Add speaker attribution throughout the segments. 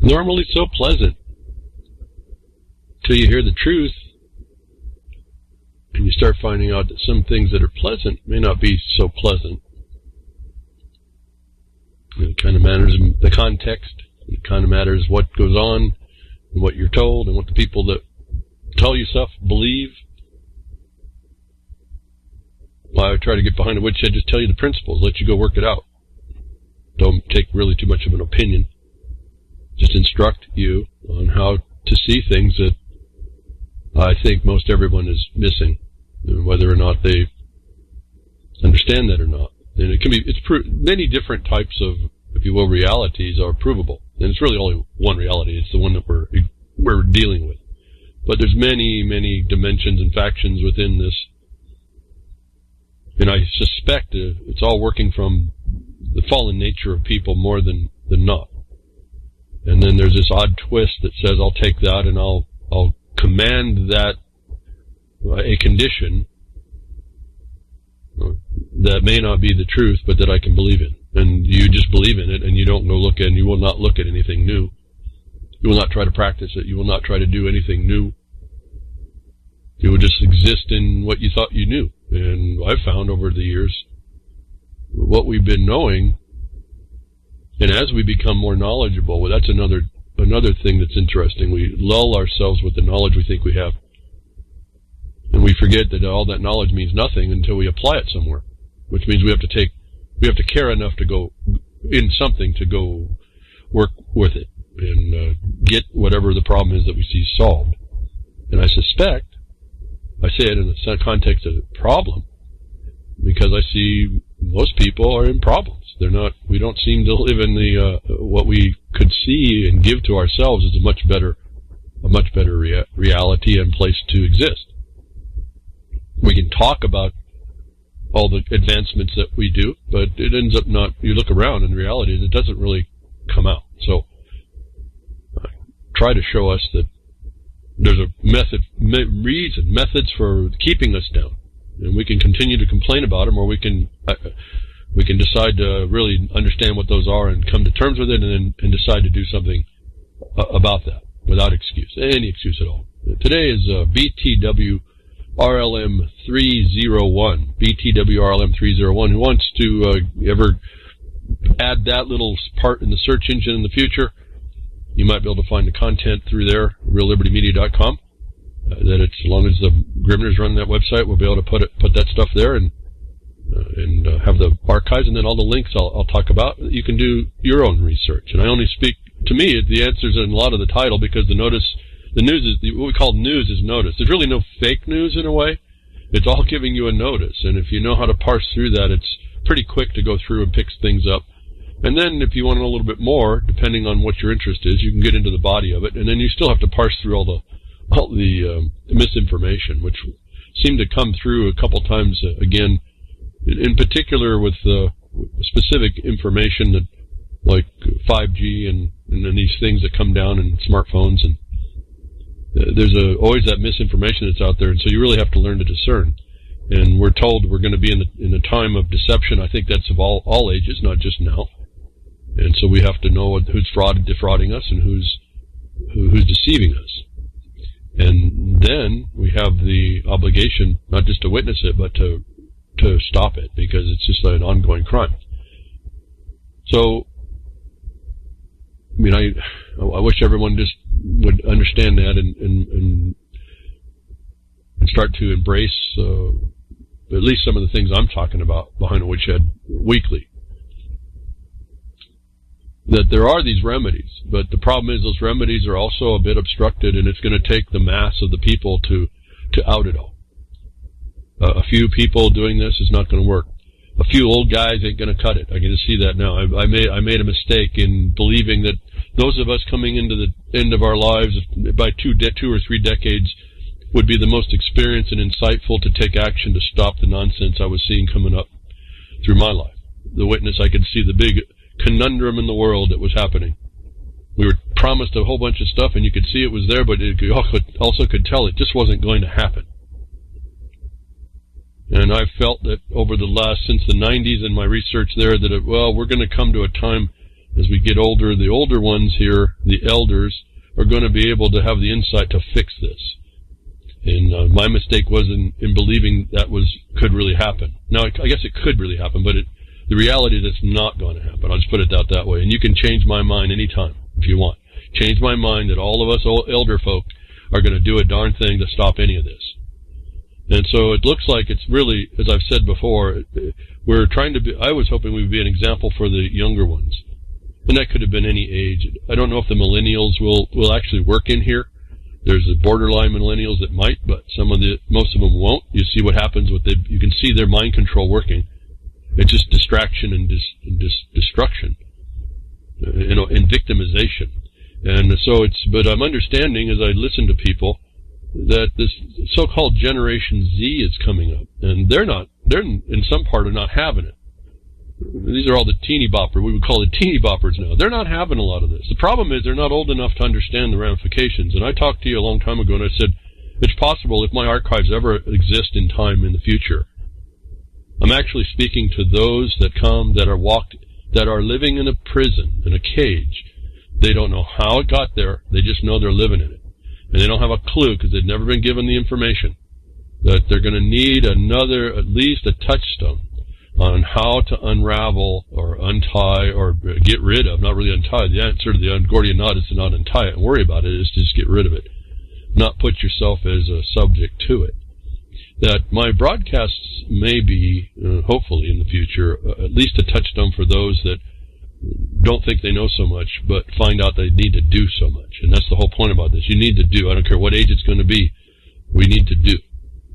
Speaker 1: normally so pleasant till you hear the truth, and you start finding out that some things that are pleasant may not be so pleasant. It kind of matters in the context. It kind of matters what goes on and what you're told and what the people that tell you stuff believe. I try to get behind the woodshed, just tell you the principles, let you go work it out. Don't take really too much of an opinion. Just instruct you on how to see things that I think most everyone is missing, whether or not they understand that or not. And it can be, many different types of, if you will, realities are provable. And it's really only one reality. It's the one that we're dealing with. But there's many, many dimensions and factions within this. And I suspect it's all working from the fallen nature of people more than not. And then there's this odd twist that says, I'll take that and I'll command that a condition that may not be the truth, but that I can believe in. And you just believe in it, and you don't go look at, and you will not look at anything new. You will not try to practice it. You will not try to do anything new. You will just exist in what you thought you knew. And I've found over the years, what we've been knowing, and as we become more knowledgeable, well, that's another thing that's interesting. We lull ourselves with the knowledge we think we have. And we forget that all that knowledge means nothing until we apply it somewhere, which means we have to care enough to go in something to go work with it and get whatever the problem is that we see solved. And I suspect, I say it in the context of a problem, because I see most people are in problems. We don't seem to live in the, what we could see and give to ourselves is a much better reality and place to exist. We can talk about all the advancements that we do, but it ends up not, you look around and reality, it doesn't really come out. So, I try to show us that there's a methods for keeping us down. And we can continue to complain about them, or we can decide to really understand what those are and come to terms with it, and decide to do something about that without excuse, any excuse at all. Today is BTW RLM 301. BTW RLM 301. Who wants to ever add that little part in the search engine in the future? You might be able to find the content through there, reallibertymedia.com. That it's, as long as the Grimners run that website, we'll be able to put that stuff there and have the archives, and then all the links I'll talk about. You can do your own research. And I only speak, to me, the answer's in a lot of the title, because the news is, what we call news is notice. There's really no fake news in a way. It's all giving you a notice. And if you know how to parse through that, it's pretty quick to go through and pick things up. And then if you want to know a little bit more, depending on what your interest is, you can get into the body of it. And then you still have to parse through all the misinformation, which seemed to come through a couple times again, in particular with specific information that, like 5G and then these things that come down in smartphones, and there's always that misinformation that's out there, and so you really have to learn to discern. And we're told we're going to be in a time of deception. I think that's of all ages, not just now. And so we have to know who's defrauding us and who's deceiving us. And then we have the obligation not just to witness it, but to stop it, because it's just an ongoing crime. So, I mean, I wish everyone just would understand that and start to embrace at least some of the things I'm talking about behind the woodshed weekly. That there are these remedies, but the problem is those remedies are also a bit obstructed, and it's going to take the mass of the people to out it all. A few people doing this is not going to work. A few old guys ain't going to cut it. I can just see that now. I made a mistake in believing that those of us coming into the end of our lives by two or three decades would be the most experienced and insightful to take action to stop the nonsense I was seeing coming up through my life. The witness, I could see the big conundrum in the world that was happening. We were promised a whole bunch of stuff, and you could see it was there, but it also could tell it just wasn't going to happen. And I felt that over the since the 90s and my research there, that we're going to come to a time as we get older, the older ones here, the elders, are going to be able to have the insight to fix this. And my mistake was in believing that could really happen. Now, I guess it could really happen, but the reality is it's not going to happen. I'll just put it that way. And you can change my mind anytime if you want. Change my mind that all of us elder folk are going to do a darn thing to stop any of this. And so it looks like it's really, as I've said before, we're trying to be, I was hoping we'd be an example for the younger ones. And that could have been any age. I don't know if the millennials will actually work in here. There's the borderline millennials that might, but most of them won't. You see what happens with you can see their mind control working. It's just distraction and destruction, and victimization. And so but I'm understanding as I listen to people that this so-called Generation Z is coming up, and they're in some part are not having it. These are all the teeny boppers. We would call it teeny boppers now. They're not having a lot of this. The problem is they're not old enough to understand the ramifications. And I talked to you a long time ago, and I said, it's possible if my archives ever exist in time in the future. I'm actually speaking to those that are living in a prison, in a cage. They don't know how it got there. They just know they're living in it. And they don't have a clue because they've never been given the information that they're going to need at least a touchstone on how to unravel or untie or get rid of, not really untie. The answer to the Gordian knot is to not untie it and worry about it, is to just get rid of it. Not put yourself as a subject to it. That my broadcasts may be, hopefully in the future, at least a touchstone for those that don't think they know so much, but find out they need to do so much. And that's the whole point about this. You need to do. I don't care what age it's going to be. We need to do.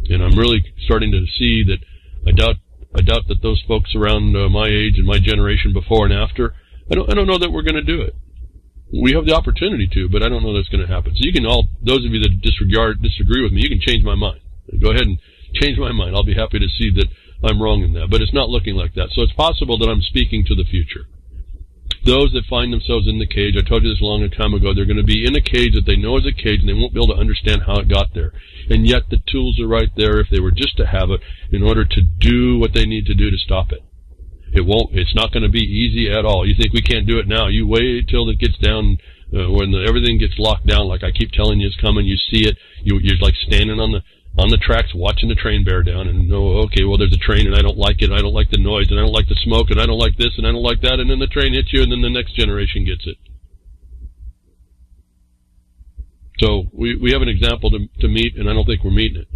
Speaker 1: And I'm really starting to see that I doubt that those folks around my age and my generation before and after, I don't know that we're going to do it. We have the opportunity to, but I don't know that's going to happen. So you can those of you that disagree with me, you can change my mind. Go ahead and change my mind. I'll be happy to see that I'm wrong in that. But it's not looking like that. So it's possible that I'm speaking to the future. Those that find themselves in the cage, I told you this a long time ago, they're going to be in a cage that they know is a cage, and they won't be able to understand how it got there. And yet the tools are right there if they were just to have it in order to do what they need to do to stop it. It's not going to be easy at all. You think we can't do it now. You wait till it gets down, when everything gets locked down, like I keep telling you it's coming, you see it, you're like standing on the tracks watching the train bear down and know, okay, well, there's a train and I don't like it, and I don't like the noise, and I don't like the smoke, and I don't like this, and I don't like that, and then the train hits you, and then the next generation gets it. So we have an example to meet, and I don't think we're meeting it.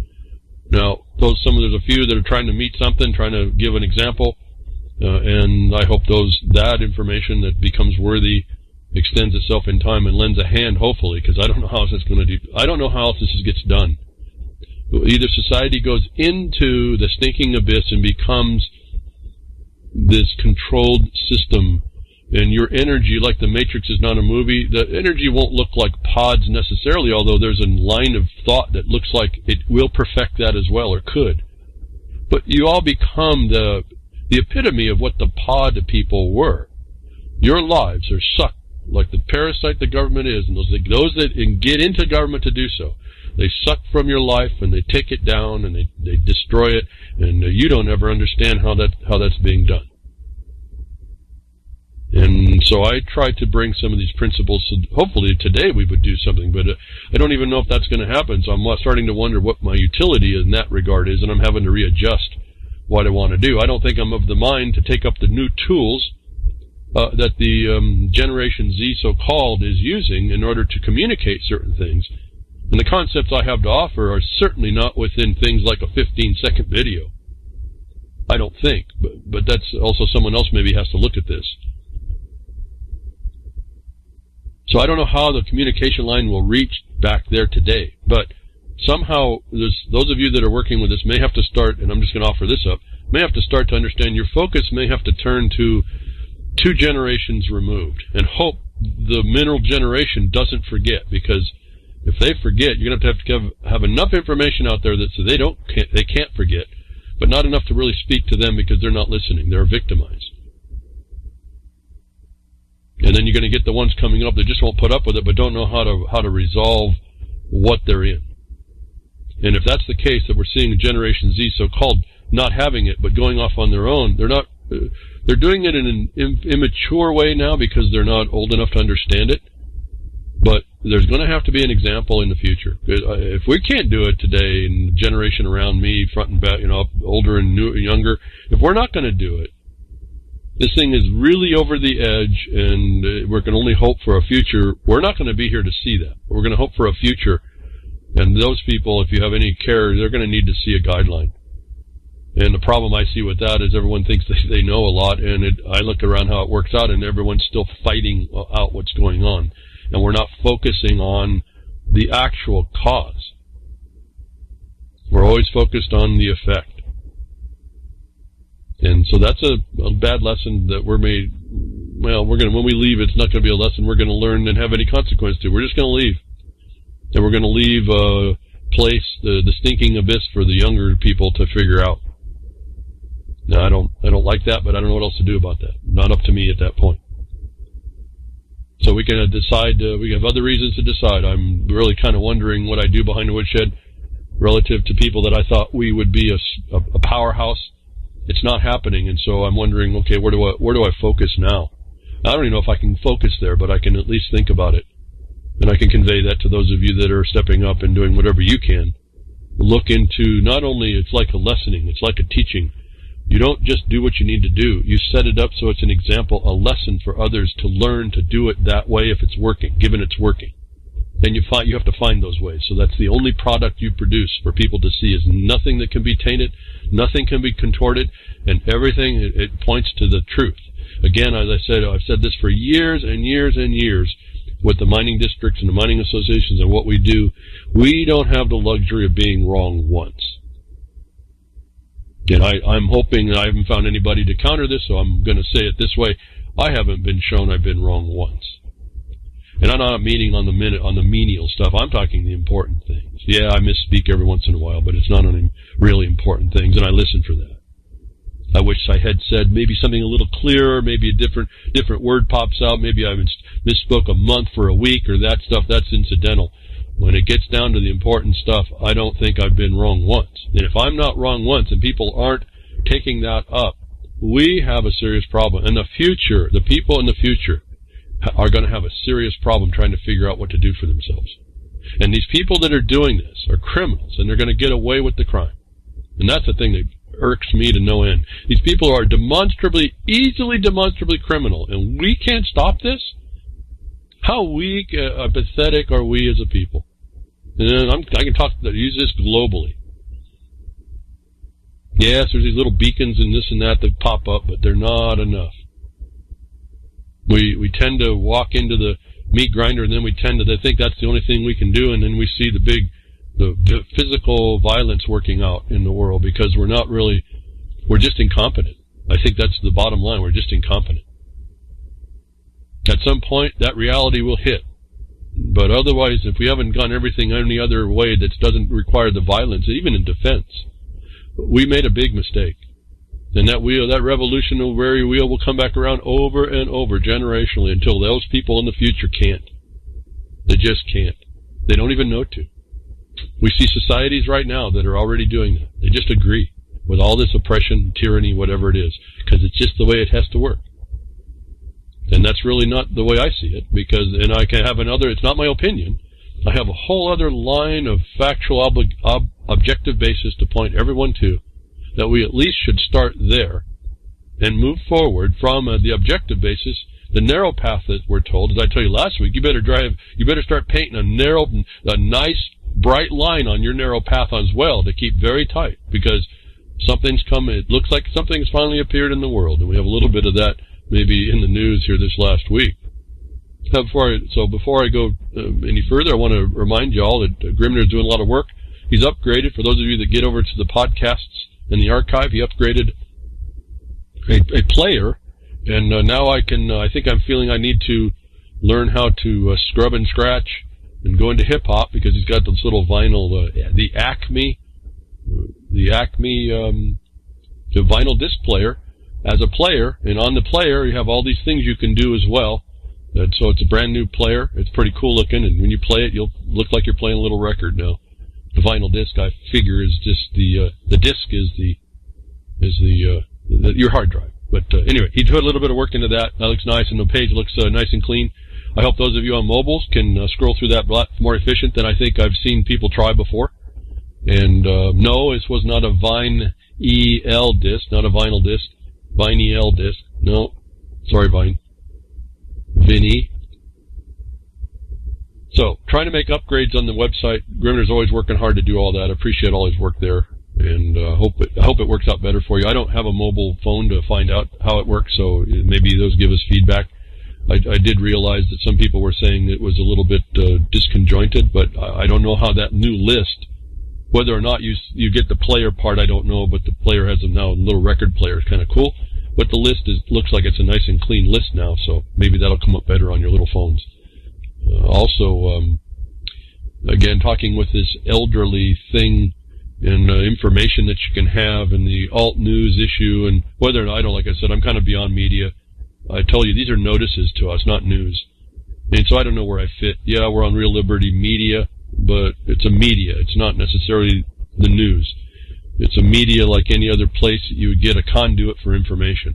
Speaker 1: Now, there's a few that are trying to meet something, trying to give an example, and I hope that information that becomes worthy extends itself in time and lends a hand, hopefully, because I don't know how else it's going to do. I don't know how else this gets done. Either society goes into the stinking abyss and becomes this controlled system, and your energy, like the Matrix is not a movie, the energy won't look like pods necessarily, although there's a line of thought that looks like it will perfect that as well, or could. But you all become the epitome of what the pod people were. Your lives are sucked like the parasite the government is, and those that get into government to do so. They suck from your life, and they take it down, and they destroy it, and you don't ever understand how that's being done. And so I try to bring some of these principles. So hopefully today we would do something, but I don't even know if that's going to happen. So I'm starting to wonder what my utility in that regard is, and I'm having to readjust what I want to do. I don't think I'm of the mind to take up the new tools that the Generation Z, so-called, is using in order to communicate certain things. And the concepts I have to offer are certainly not within things like a 15-second video. I don't think, but that's also someone else maybe has to look at this. So I don't know how the communication line will reach back there today, but somehow those of you that are working with this may have to start, and I'm just going to offer this up, may have to start to understand your focus may have to turn to 2 generations removed, and hope the mineral generation doesn't forget, because if they forget, you're going to have enough information out there that so they can't forget, but not enough to really speak to them because they're not listening. They're victimized. And then you're going to get the ones coming up that just won't put up with it, but don't know how to resolve what they're in. And if that's the case, that we're seeing Generation Z, so-called, not having it, but going off on their own, they're not they're doing it in an immature way now because they're not old enough to understand it. But there's going to have to be an example in the future. If we can't do it today, in the generation around me, front and back, older and younger, if we're not going to do it, this thing is really over the edge, and we can only hope for a future. We're not going to be here to see that. We're going to hope for a future, and those people, if you have any care, they're going to need to see a guideline. And the problem I see with that is everyone thinks they know a lot, and I look around how it works out, and everyone's still fighting out what's going on. And we're not focusing on the actual cause. We're always focused on the effect. And so that's a bad lesson that we're made. Well, when we leave, it's not going to be a lesson we're going to learn and have any consequence to. We're just going to leave. And we're going to leave a place, the stinking abyss for the younger people to figure out. Now, I don't like that, but I don't know what else to do about that. Not up to me at that point. So we can decide, we have other reasons to decide. I'm really kind of wondering what I do behind the woodshed relative to people that I thought we would be a powerhouse. It's not happening, and so I'm wondering, okay, where do I focus now? I don't even know if I can focus there, but I can at least think about it. And I can convey that to those of you that are stepping up and doing whatever you can. Look into, not only, it's like a lessoning, it's like a teaching. You don't just do what you need to do. You set it up so it's an example, a lesson for others to learn to do it that way if it's working, given it's working. Then you have to find those ways. So that's the only product you produce for people to see, is nothing that can be tainted, nothing can be contorted, and everything, it points to the truth. Again, as I said, I've said this for years and years and years with the mining districts and the mining associations and what we do. We don't have the luxury of being wrong once. And I'm hoping that I haven't found anybody to counter this, so I'm going to say it this way. I haven't been shown I've been wrong once. And I'm not meaning on the menial stuff. I'm talking the important things. Yeah, I misspeak every once in a while, but it's not on really important things, and I listen for that. I wish I had said maybe something a little clearer, maybe a different word pops out, maybe I misspoke a month for a week or that stuff. That's incidental. When it gets down to the important stuff, I don't think I've been wrong once. And if I'm not wrong once and people aren't taking that up, we have a serious problem. In the future, the people in the future are going to have a serious problem trying to figure out what to do for themselves. And these people that are doing this are criminals, and they're going to get away with the crime. And that's the thing that irks me to no end. These people are easily demonstrably criminal, and we can't stop this? How weak, pathetic are we as a people? And I can use this globally. Yes, there's these little beacons and this and that pop up, but they're not enough. We tend to walk into the meat grinder, and then we tend to think that's the only thing we can do, and then we see the physical violence working out in the world because we're just incompetent. I think that's the bottom line. We're just incompetent. At some point, that reality will hit. But otherwise, if we haven't done everything any other way that doesn't require the violence, even in defense, we made a big mistake. And that revolutionary wheel will come back around over and over generationally until those people in the future can't. They just can't. They don't even know to. We see societies right now that are already doing that. They just agree with all this oppression, tyranny, whatever it is, because it's just the way it has to work. And that's really not the way I see it, and I can have it's not my opinion. I have a whole other line of factual, objective basis to point everyone to, that we at least should start there and move forward from the objective basis, the narrow path that we're told. As I told you last week, you better start painting a nice, bright line on your narrow path as well to keep very tight, because it looks like something's finally appeared in the world, and we have a little bit of that maybe in the news here this last week. Before I go any further, I want to remind you all that Grimner is doing a lot of work. He's upgraded. For those of you that get over to the podcasts and the archive, he upgraded a player, and now I think I'm feeling I need to learn how to scrub and scratch and go into hip-hop, because he's got this little vinyl, the Acme vinyl disc player as a player, and on the player you have all these things you can do as well. And so it's a brand new player. It's pretty cool looking, and when you play it, you'll look like you're playing a little record now. The vinyl disc, I figure, is just the disc is your hard drive. But anyway, he put a little bit of work into that. That looks nice, and the page looks nice and clean. I hope those of you on mobiles can scroll through that more efficient than I think I've seen people try before. And no, this was not a Vine-EL disc, not a vinyl disc. Vine-EL disc. No, sorry, Vine. Vinny. So, trying to make upgrades on the website. Grimner's always working hard to do all that. I appreciate all his work there, and I hope it works out better for you. I don't have a mobile phone to find out how it works, so maybe those give us feedback. I did realize that some people were saying it was a little bit disconjointed, but I don't know how that new list, whether or not you get the player part, I don't know, but the player has now a little record player. It's kind of cool. But the list looks like it's a nice and clean list now, so maybe that'll come up better on your little phones. Also, again, talking with this elderly thing and information that you can have and the alt news issue and whether or not, like I said, I'm kind of beyond media. I tell you, these are notices to us, not news. And so I don't know where I fit. Yeah, we're on Real Liberty Media, but it's a media. It's not necessarily the news. It's a media like any other place that you would get a conduit for information.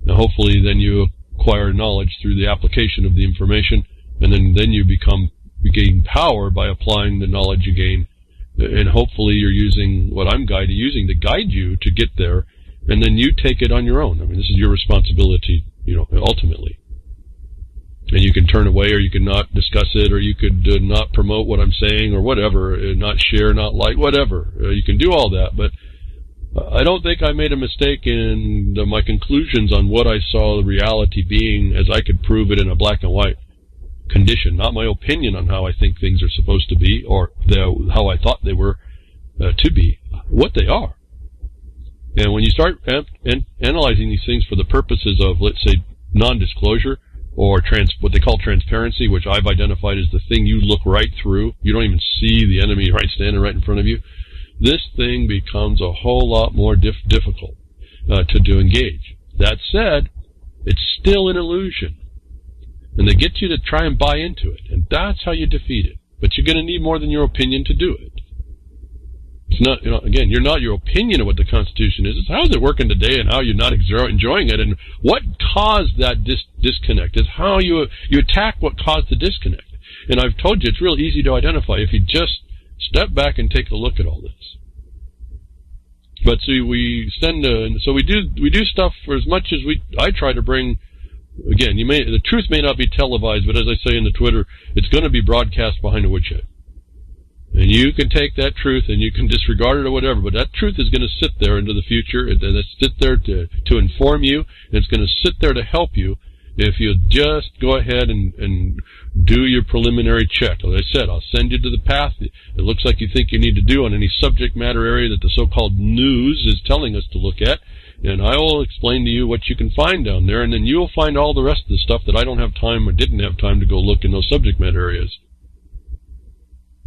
Speaker 1: Now, hopefully, then you acquire knowledge through the application of the information, and then you gain power by applying the knowledge you gain. And hopefully, you're using what I'm using to guide you to get there, and then you take it on your own. I mean, this is your responsibility, ultimately. And you can turn away, or you can not discuss it, or you could not promote what I'm saying, or whatever, not share, not like, whatever. You can do all that, but I don't think I made a mistake in my conclusions on what I saw the reality being as I could prove it in a black and white condition, not my opinion on how I think things are supposed to be, or how I thought they were to be, what they are. And when you start analyzing these things for the purposes of, let's say, non-disclosure, or what they call transparency, which I've identified as the thing you look right through. You don't even see the enemy standing right in front of you. This thing becomes a whole lot more difficult to engage. That said, it's still an illusion. And they get you to try and buy into it. And that's how you defeat it. But you're going to need more than your opinion to do it. It's not, again, you're not your opinion of what the Constitution is. It's how is it working today and how you're not enjoying it and what caused that disconnect. It's how you attack what caused the disconnect. And I've told you it's real easy to identify if you just step back and take a look at all this. But see, we do stuff for as much as I try to bring. Again, the truth may not be televised, but as I say in the Twitter, it's going to be broadcast behind a woodshed. And you can take that truth and you can disregard it or whatever, but that truth is going to sit there into the future, and it's sit there to inform you, and it's going to sit there to help you if you just go ahead and do your preliminary check. Like I said, I'll send you to the path it looks like you think you need to do on any subject matter area that the so-called news is telling us to look at, and I will explain to you what you can find down there, and then you'll find all the rest of the stuff that I don't have time or didn't have time to go look in those subject matter areas.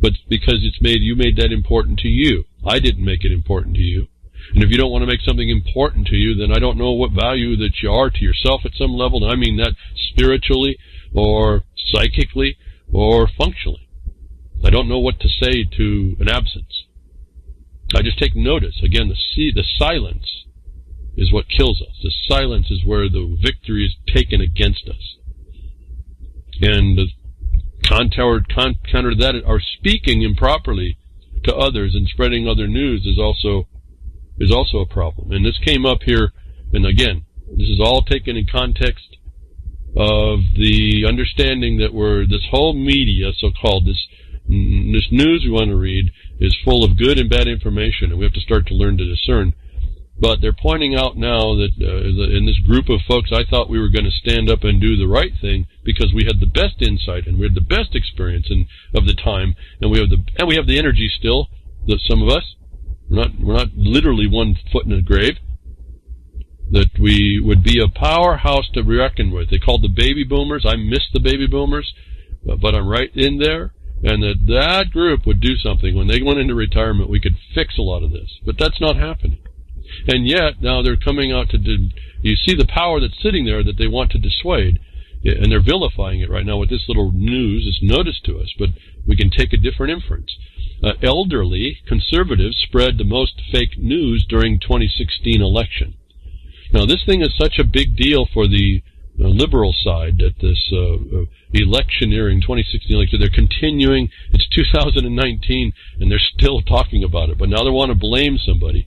Speaker 1: But because you made that important to you. I didn't make it important to you. And if you don't want to make something important to you, then I don't know what value that you are to yourself at some level. And I mean that spiritually or psychically or functionally. I don't know what to say to an absence. I just take notice. Again, the silence is what kills us. The silence is where the victory is taken against us. And counter to that, our speaking improperly to others and spreading other news is also a problem. And this came up here, and again, this is all taken in context of the understanding that this whole media, so-called, this news we want to read is full of good and bad information, and we have to start to learn to discern. But they're pointing out now that in this group of folks, I thought we were going to stand up and do the right thing because we had the best insight and we had the best experience of the time, and we have the energy still. That some of us, we're not literally 1 foot in a grave. That we would be a powerhouse to be reckoned with. They called the baby boomers. I miss the baby boomers, but I'm right in there. And that group would do something when they went into retirement. We could fix a lot of this, but that's not happening. And yet, now they're coming out you see the power that's sitting there that they want to dissuade, and they're vilifying it right now with this little news, this notice to us, but we can take a different inference. Elderly conservatives spread the most fake news during 2016 election. Now, this thing is such a big deal for the liberal side that this electioneering 2016 election, they're continuing. It's 2019, and they're still talking about it. But now they want to blame somebody.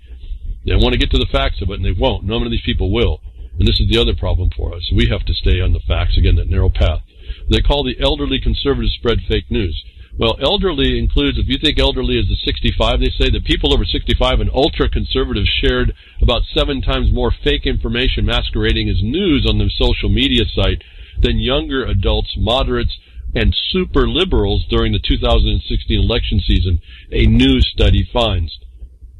Speaker 1: They want to get to the facts of it, and they won't. None of these people will. And this is the other problem for us. We have to stay on the facts, again, that narrow path. They call the elderly conservatives spread fake news. Well, elderly includes, if you think elderly is the 65, they say that people over 65 and ultra-conservatives shared about 7 times more fake information masquerading as news on their social media site than younger adults, moderates, and super liberals during the 2016 election season, a new study finds.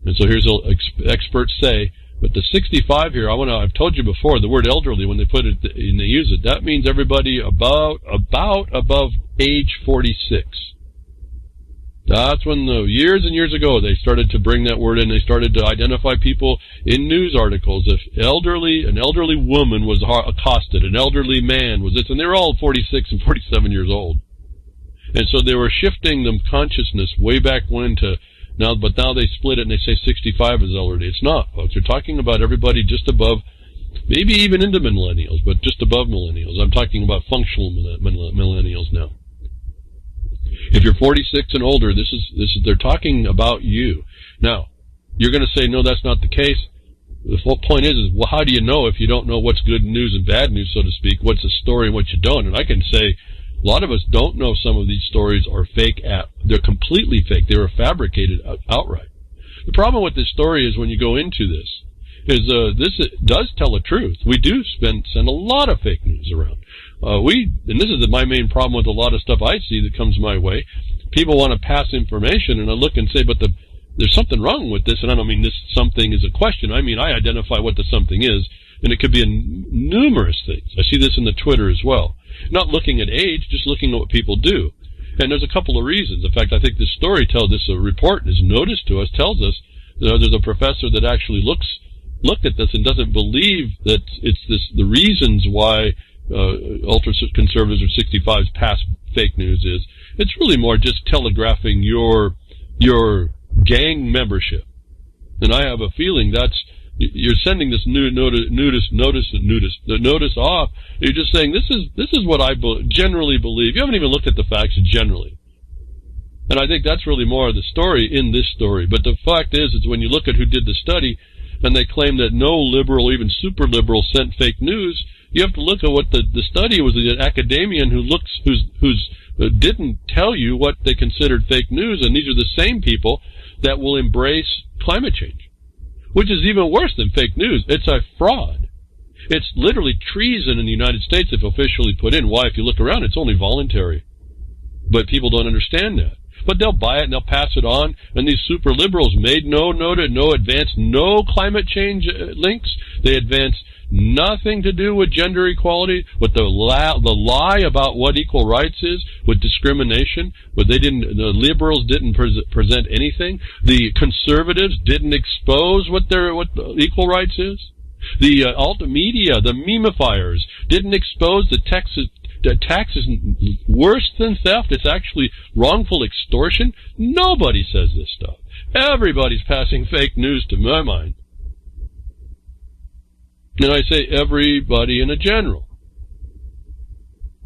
Speaker 1: And so here's what experts say. But the 65 here, I've told you before, the word elderly, when they put it and they use it, that means everybody above age 46. That's when years and years ago they started to bring that word in. They started to identify people in news articles. If an elderly woman was accosted, an elderly man was this, and they were all 46 and 47 years old. And so they were shifting the consciousness way back when to now, but now they split it and they say 65 is elderly. It's not, folks. They're talking about everybody just above, maybe even into millennials, but just above millennials. I'm talking about functional millennials now. If you're 46 and older, they're talking about you. Now, you're going to say, no, that's not the case. The whole point is, well, how do you know if you don't know what's good news and bad news, so to speak, what's a story and what you don't? And I can say, a lot of us don't know some of these stories are fake. They're completely fake. They were fabricated outright. The problem with this story is when you go into this, is this does tell the truth. We do send a lot of fake news around. And this is my main problem with a lot of stuff I see that comes my way. People want to pass information, and I look and say, but there's something wrong with this, and I don't mean this something is a question. I mean I identify what the something is, and it could be numerous things. I see this in the Twitter as well. Not looking at age, just looking at what people do. And there's a couple of reasons. In fact, I think this story report, this notice to us, tells us there's a professor that actually looked at this and doesn't believe that it's the reasons why ultra-conservatives or 65s pass fake news is. It's really more just telegraphing your gang membership. And I have a feeling you're sending this notice off. You're just saying this is what I generally believe. You haven't even looked at the facts generally. And I think that's really more of the story in this story. But the fact is when you look at who did the study, and they claim that no liberal, even super liberal, sent fake news, you have to look at what the study was. An academician who didn't tell you what they considered fake news, and these are the same people that will embrace climate change, which is even worse than fake news. It's a fraud. It's literally treason in the United States if officially put in. Why? If you look around, it's only voluntary. But people don't understand that. But they'll buy it and they'll pass it on. And these super liberals made no climate change links. They advance nothing to do with gender equality, with the lie about what equal rights is, with discrimination. But the liberals didn't present anything. The conservatives didn't expose what equal rights is. The alt media, the memifiers, didn't expose the tax is worse than theft. It's actually wrongful extortion. Nobody says this stuff. Everybody's passing fake news to my mind. And I say everybody in a general.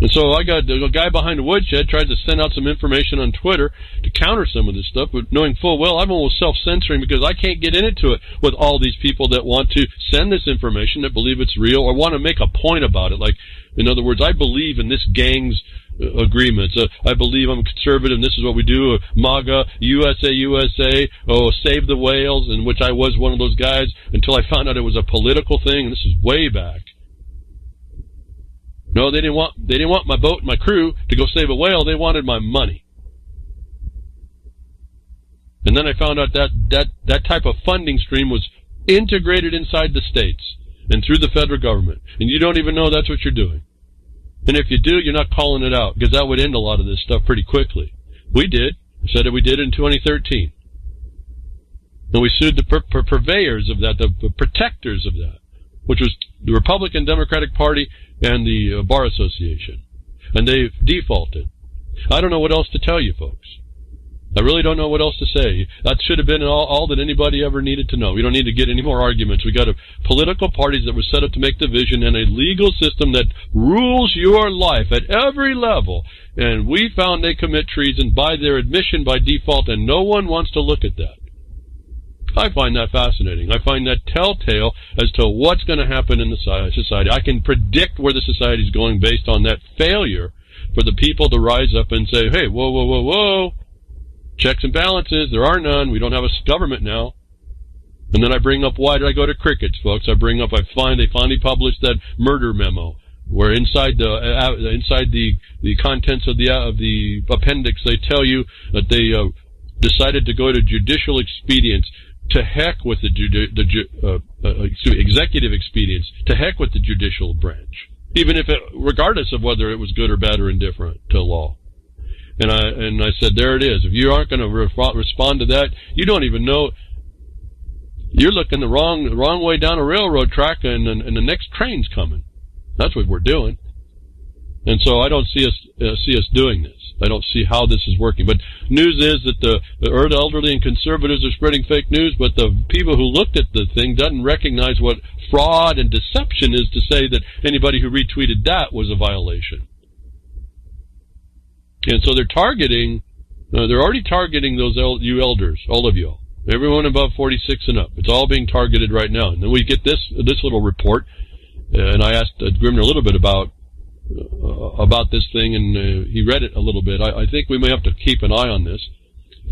Speaker 1: And so I got a guy behind the Woodshed tried to send out some information on Twitter to counter some of this stuff, but knowing full well I'm almost self-censoring because I can't get into it with all these people that want to send this information, that believe it's real, or want to make a point about it. Like, in other words, I believe in this gang's agreements. I believe I'm conservative, and this is what we do. MAGA, USA, save the whales, in which I was one of those guys until I found out it was a political thing, and this is way back. No, they didn't want my boat and my crew to go save a whale. They wanted my money. And then I found out that type of funding stream was integrated inside the states and through the federal government. And you don't even know that's what you're doing. And if you do, you're not calling it out, because that would end a lot of this stuff pretty quickly. We did. I said that we did in 2013. And we sued the purveyors of that, the protectors of that, which was the Republican Democratic Party and the Bar Association. And they've defaulted. I don't know what else to tell you, folks. I really don't know what else to say. That should have been all that anybody ever needed to know. We don't need to get any more arguments. We got political parties that were set up to make division and a legal system that rules your life at every level. And we found they commit treason by their admission by default, and no one wants to look at that. I find that fascinating. I find that telltale as to what's going to happen in the society. I can predict where the society is going based on that failure for the people to rise up and say, hey, whoa, whoa, whoa, whoa. Checks and balances, there are none. We don't have a government now. And then I bring up, why did I go to crickets, folks? They finally published that murder memo, where inside the contents of the appendix, they tell you that they decided to go to judicial expedience. To heck with executive expedience. To heck with the judicial branch, regardless of whether it was good or bad or indifferent to law. And I said, there it is. If you aren't going to respond to that, you don't even know. You're looking the wrong way down a railroad track, and the next train's coming. That's what we're doing. And so I don't see us doing this. I don't see how this is working. But news is that the elderly and conservatives are spreading fake news, but the people who looked at the thing doesn't recognize what fraud and deception is to say that anybody who retweeted that was a violation. And so they're already targeting you elders, all of you, everyone above 46 and up. It's all being targeted right now. And then we get this little report, and I asked Grimner a little bit about this thing, and he read it a little bit. I think we may have to keep an eye on this.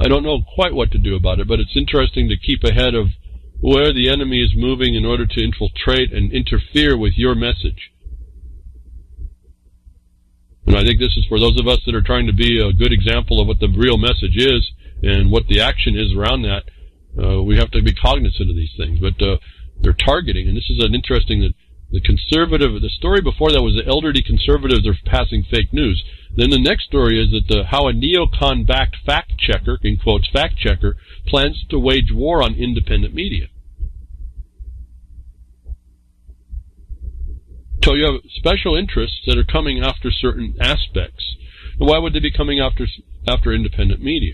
Speaker 1: I don't know quite what to do about it, but it's interesting to keep ahead of where the enemy is moving in order to infiltrate and interfere with your message. And I think this is for those of us that are trying to be a good example of what the real message is and what the action is around that. We have to be cognizant of these things. But they're targeting, and this is an interesting... The story before that was the elderly conservatives are passing fake news. Then the next story is that how a neocon-backed fact-checker, in quotes, fact-checker, plans to wage war on independent media. So you have special interests that are coming after certain aspects. And why would they be coming after independent media?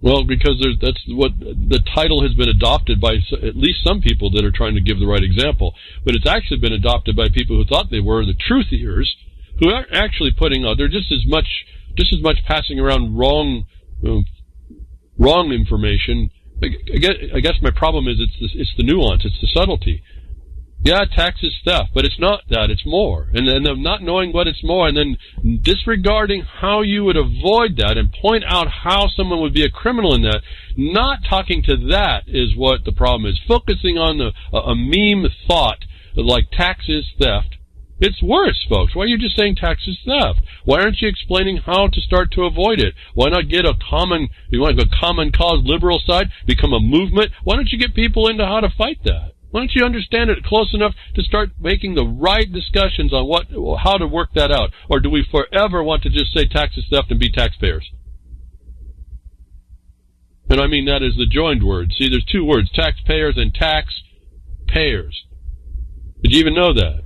Speaker 1: Well, because that's what the title has been adopted by at least some people that are trying to give the right example. But it's actually been adopted by people who thought they were the truthiers, who are actually putting out. They're just as much passing around wrong information. I guess my problem is it's the nuance, it's the subtlety. Yeah, tax is theft, but it's not that, it's more. And then not knowing what it's more, and then disregarding how you would avoid that and point out how someone would be a criminal in that. Not talking to that is what the problem is. Focusing on a meme thought like tax is theft. It's worse, folks. Why are you just saying tax is theft? Why aren't you explaining how to start to avoid it? Why not get you want to go common cause liberal side, become a movement? Why don't you get people into how to fight that? Why don't you understand it close enough to start making the right discussions on how to work that out? Or do we forever want to just say tax is theft and be taxpayers? And I mean that is the joined word. See, there's two words, taxpayers and taxpayers. Did you even know that?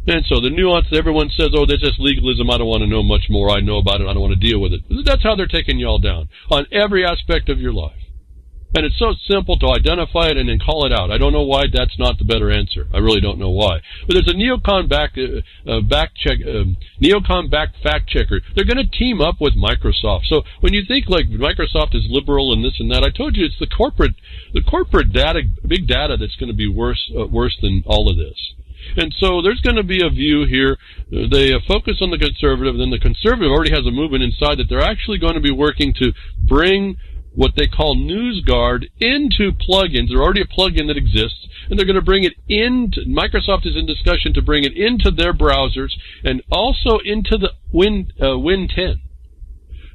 Speaker 1: And so the nuance, everyone says, oh, that's just legalism, I don't want to know much more, I know about it, I don't want to deal with it. That's how they're taking y'all down on every aspect of your life. And it's so simple to identify it and then call it out. I don't know why that's not the better answer. I really don't know why. But there's a neocon-backed fact checker. They're going to team up with Microsoft. So when you think like Microsoft is liberal and this and that, I told you it's the corporate data, big data that's going to be worse than all of this. And so there's going to be a view here. They focus on the conservative, and then the conservative already has a movement inside that they're actually going to be working to bring what they call NewsGuard into plugins. There's already a plugin that exists, and they're going to bring it into, Microsoft is in discussion to bring it into their browsers and also into the Win 10.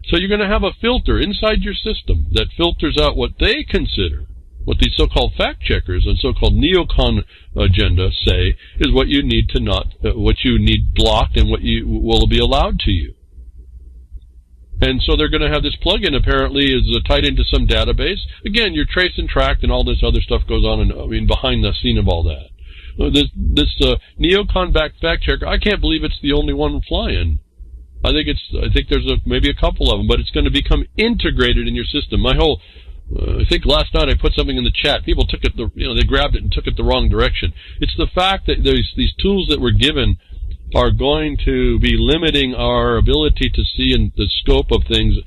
Speaker 1: So you're going to have a filter inside your system that filters out what they consider, what these so-called fact checkers and so-called neocon agenda say is what you need what you need blocked and what will be allowed to you. And so they're going to have this plugin apparently is tied into some database. Again, you're trace and tracked and all this other stuff goes on behind the scene of all that. This neocon-backed fact checker, I can't believe it's the only one flying. I think there's maybe a couple of them, but it's going to become integrated in your system. I think last night I put something in the chat. People took it, they grabbed it and took it the wrong direction. It's the fact that these tools that we're given are going to be limiting our ability to see in the scope of things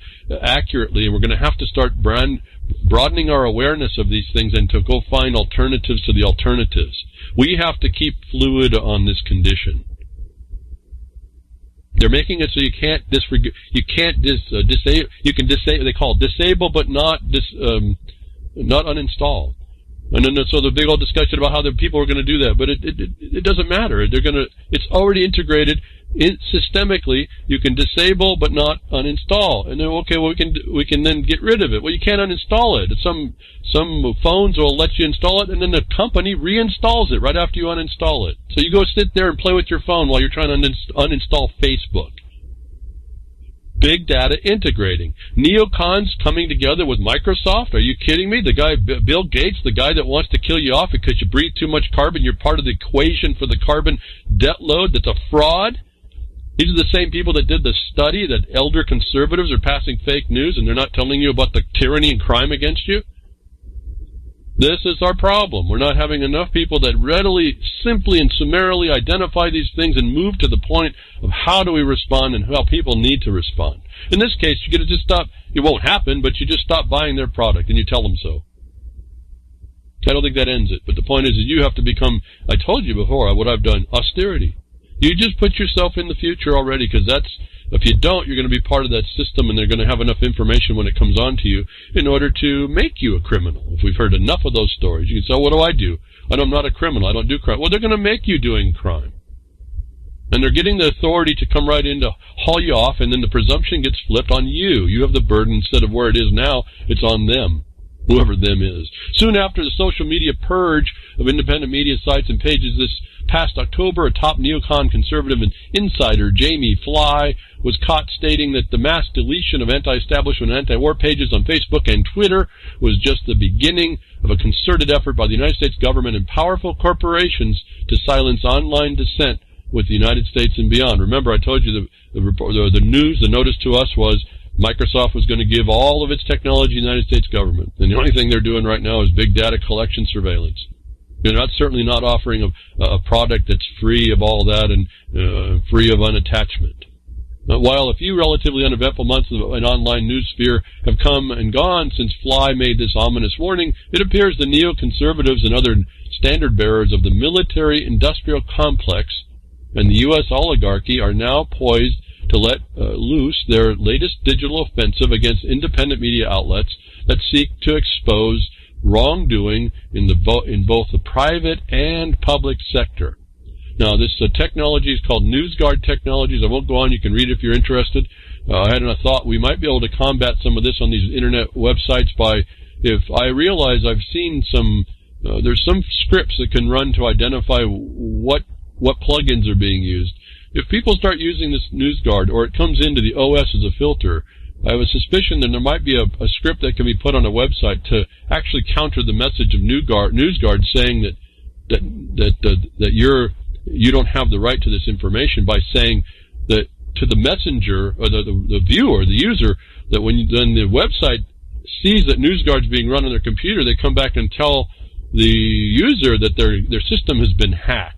Speaker 1: accurately, and we're going to have to start broadening our awareness of these things and to go find alternatives to the alternatives. We have to keep fluid on this condition. They're making it so you can't disable. You can disable. They call it disable, but not uninstall. And then so the big old discussion about how the people are going to do that, but it doesn't matter. It's already integrated systemically. You can disable but not uninstall. And then we can then get rid of it. Well, you can't uninstall it. Some phones will let you install it, and then the company reinstalls it right after you uninstall it. So you go sit there and play with your phone while you're trying to uninstall Facebook. Big data integrating. Neocons coming together with Microsoft? Are you kidding me? The guy, Bill Gates, the guy that wants to kill you off because you breathe too much carbon, you're part of the equation for the carbon debt load, that's a fraud? These are the same people that did the study that elder conservatives are passing fake news and they're not telling you about the tyranny and crime against you? This is our problem. We're not having enough people that readily, simply, and summarily identify these things and move to the point of how do we respond and how people need to respond. In this case, you're going to just stop. It won't happen, but you just stop buying their product and you tell them so. I don't think that ends it. But the point is that you have to become, I told you before, what I've done, austerity. You just put yourself in the future already, because if you don't, you're going to be part of that system, and they're going to have enough information when it comes on to you in order to make you a criminal. If we've heard enough of those stories, you can say, oh, what do I do? I'm not a criminal. I don't do crime. Well, they're going to make you doing crime. And they're getting the authority to come right in to haul you off, and then the presumption gets flipped on you. You have the burden instead of where it is now. It's on them, whoever them is. Soon after the social media purge of independent media sites and pages this past October, a top neocon conservative and insider, Jamie Fly, was caught stating that the mass deletion of anti-establishment and anti-war pages on Facebook and Twitter was just the beginning of a concerted effort by the United States government and powerful corporations to silence online dissent with the United States and beyond. Remember, I told you the notice to us was Microsoft was going to give all of its technology to the United States government. And the only thing they're doing right now is big data collection surveillance. They're certainly not offering a product that's free of all that and free of unattachment. While a few relatively uneventful months of an online news sphere have come and gone since Fly made this ominous warning, it appears the neoconservatives and other standard bearers of the military-industrial complex and the U.S. oligarchy are now poised to let loose their latest digital offensive against independent media outlets that seek to expose wrongdoing in both the private and public sector. Now, this technology is called NewsGuard Technologies. I won't go on. You can read it if you're interested. I had a thought we might be able to combat some of this on these internet websites by, if I realize I've seen there's some scripts that can run to identify what plugins are being used. If people start using this NewsGuard, or it comes into the OS as a filter, I have a suspicion that there might be a script that can be put on a website to actually counter the message of NewsGuard saying that you don't have the right to this information, by saying that to the messenger or the viewer, the user, that when the website sees that NewsGuard's being run on their computer, they come back and tell the user that their system has been hacked,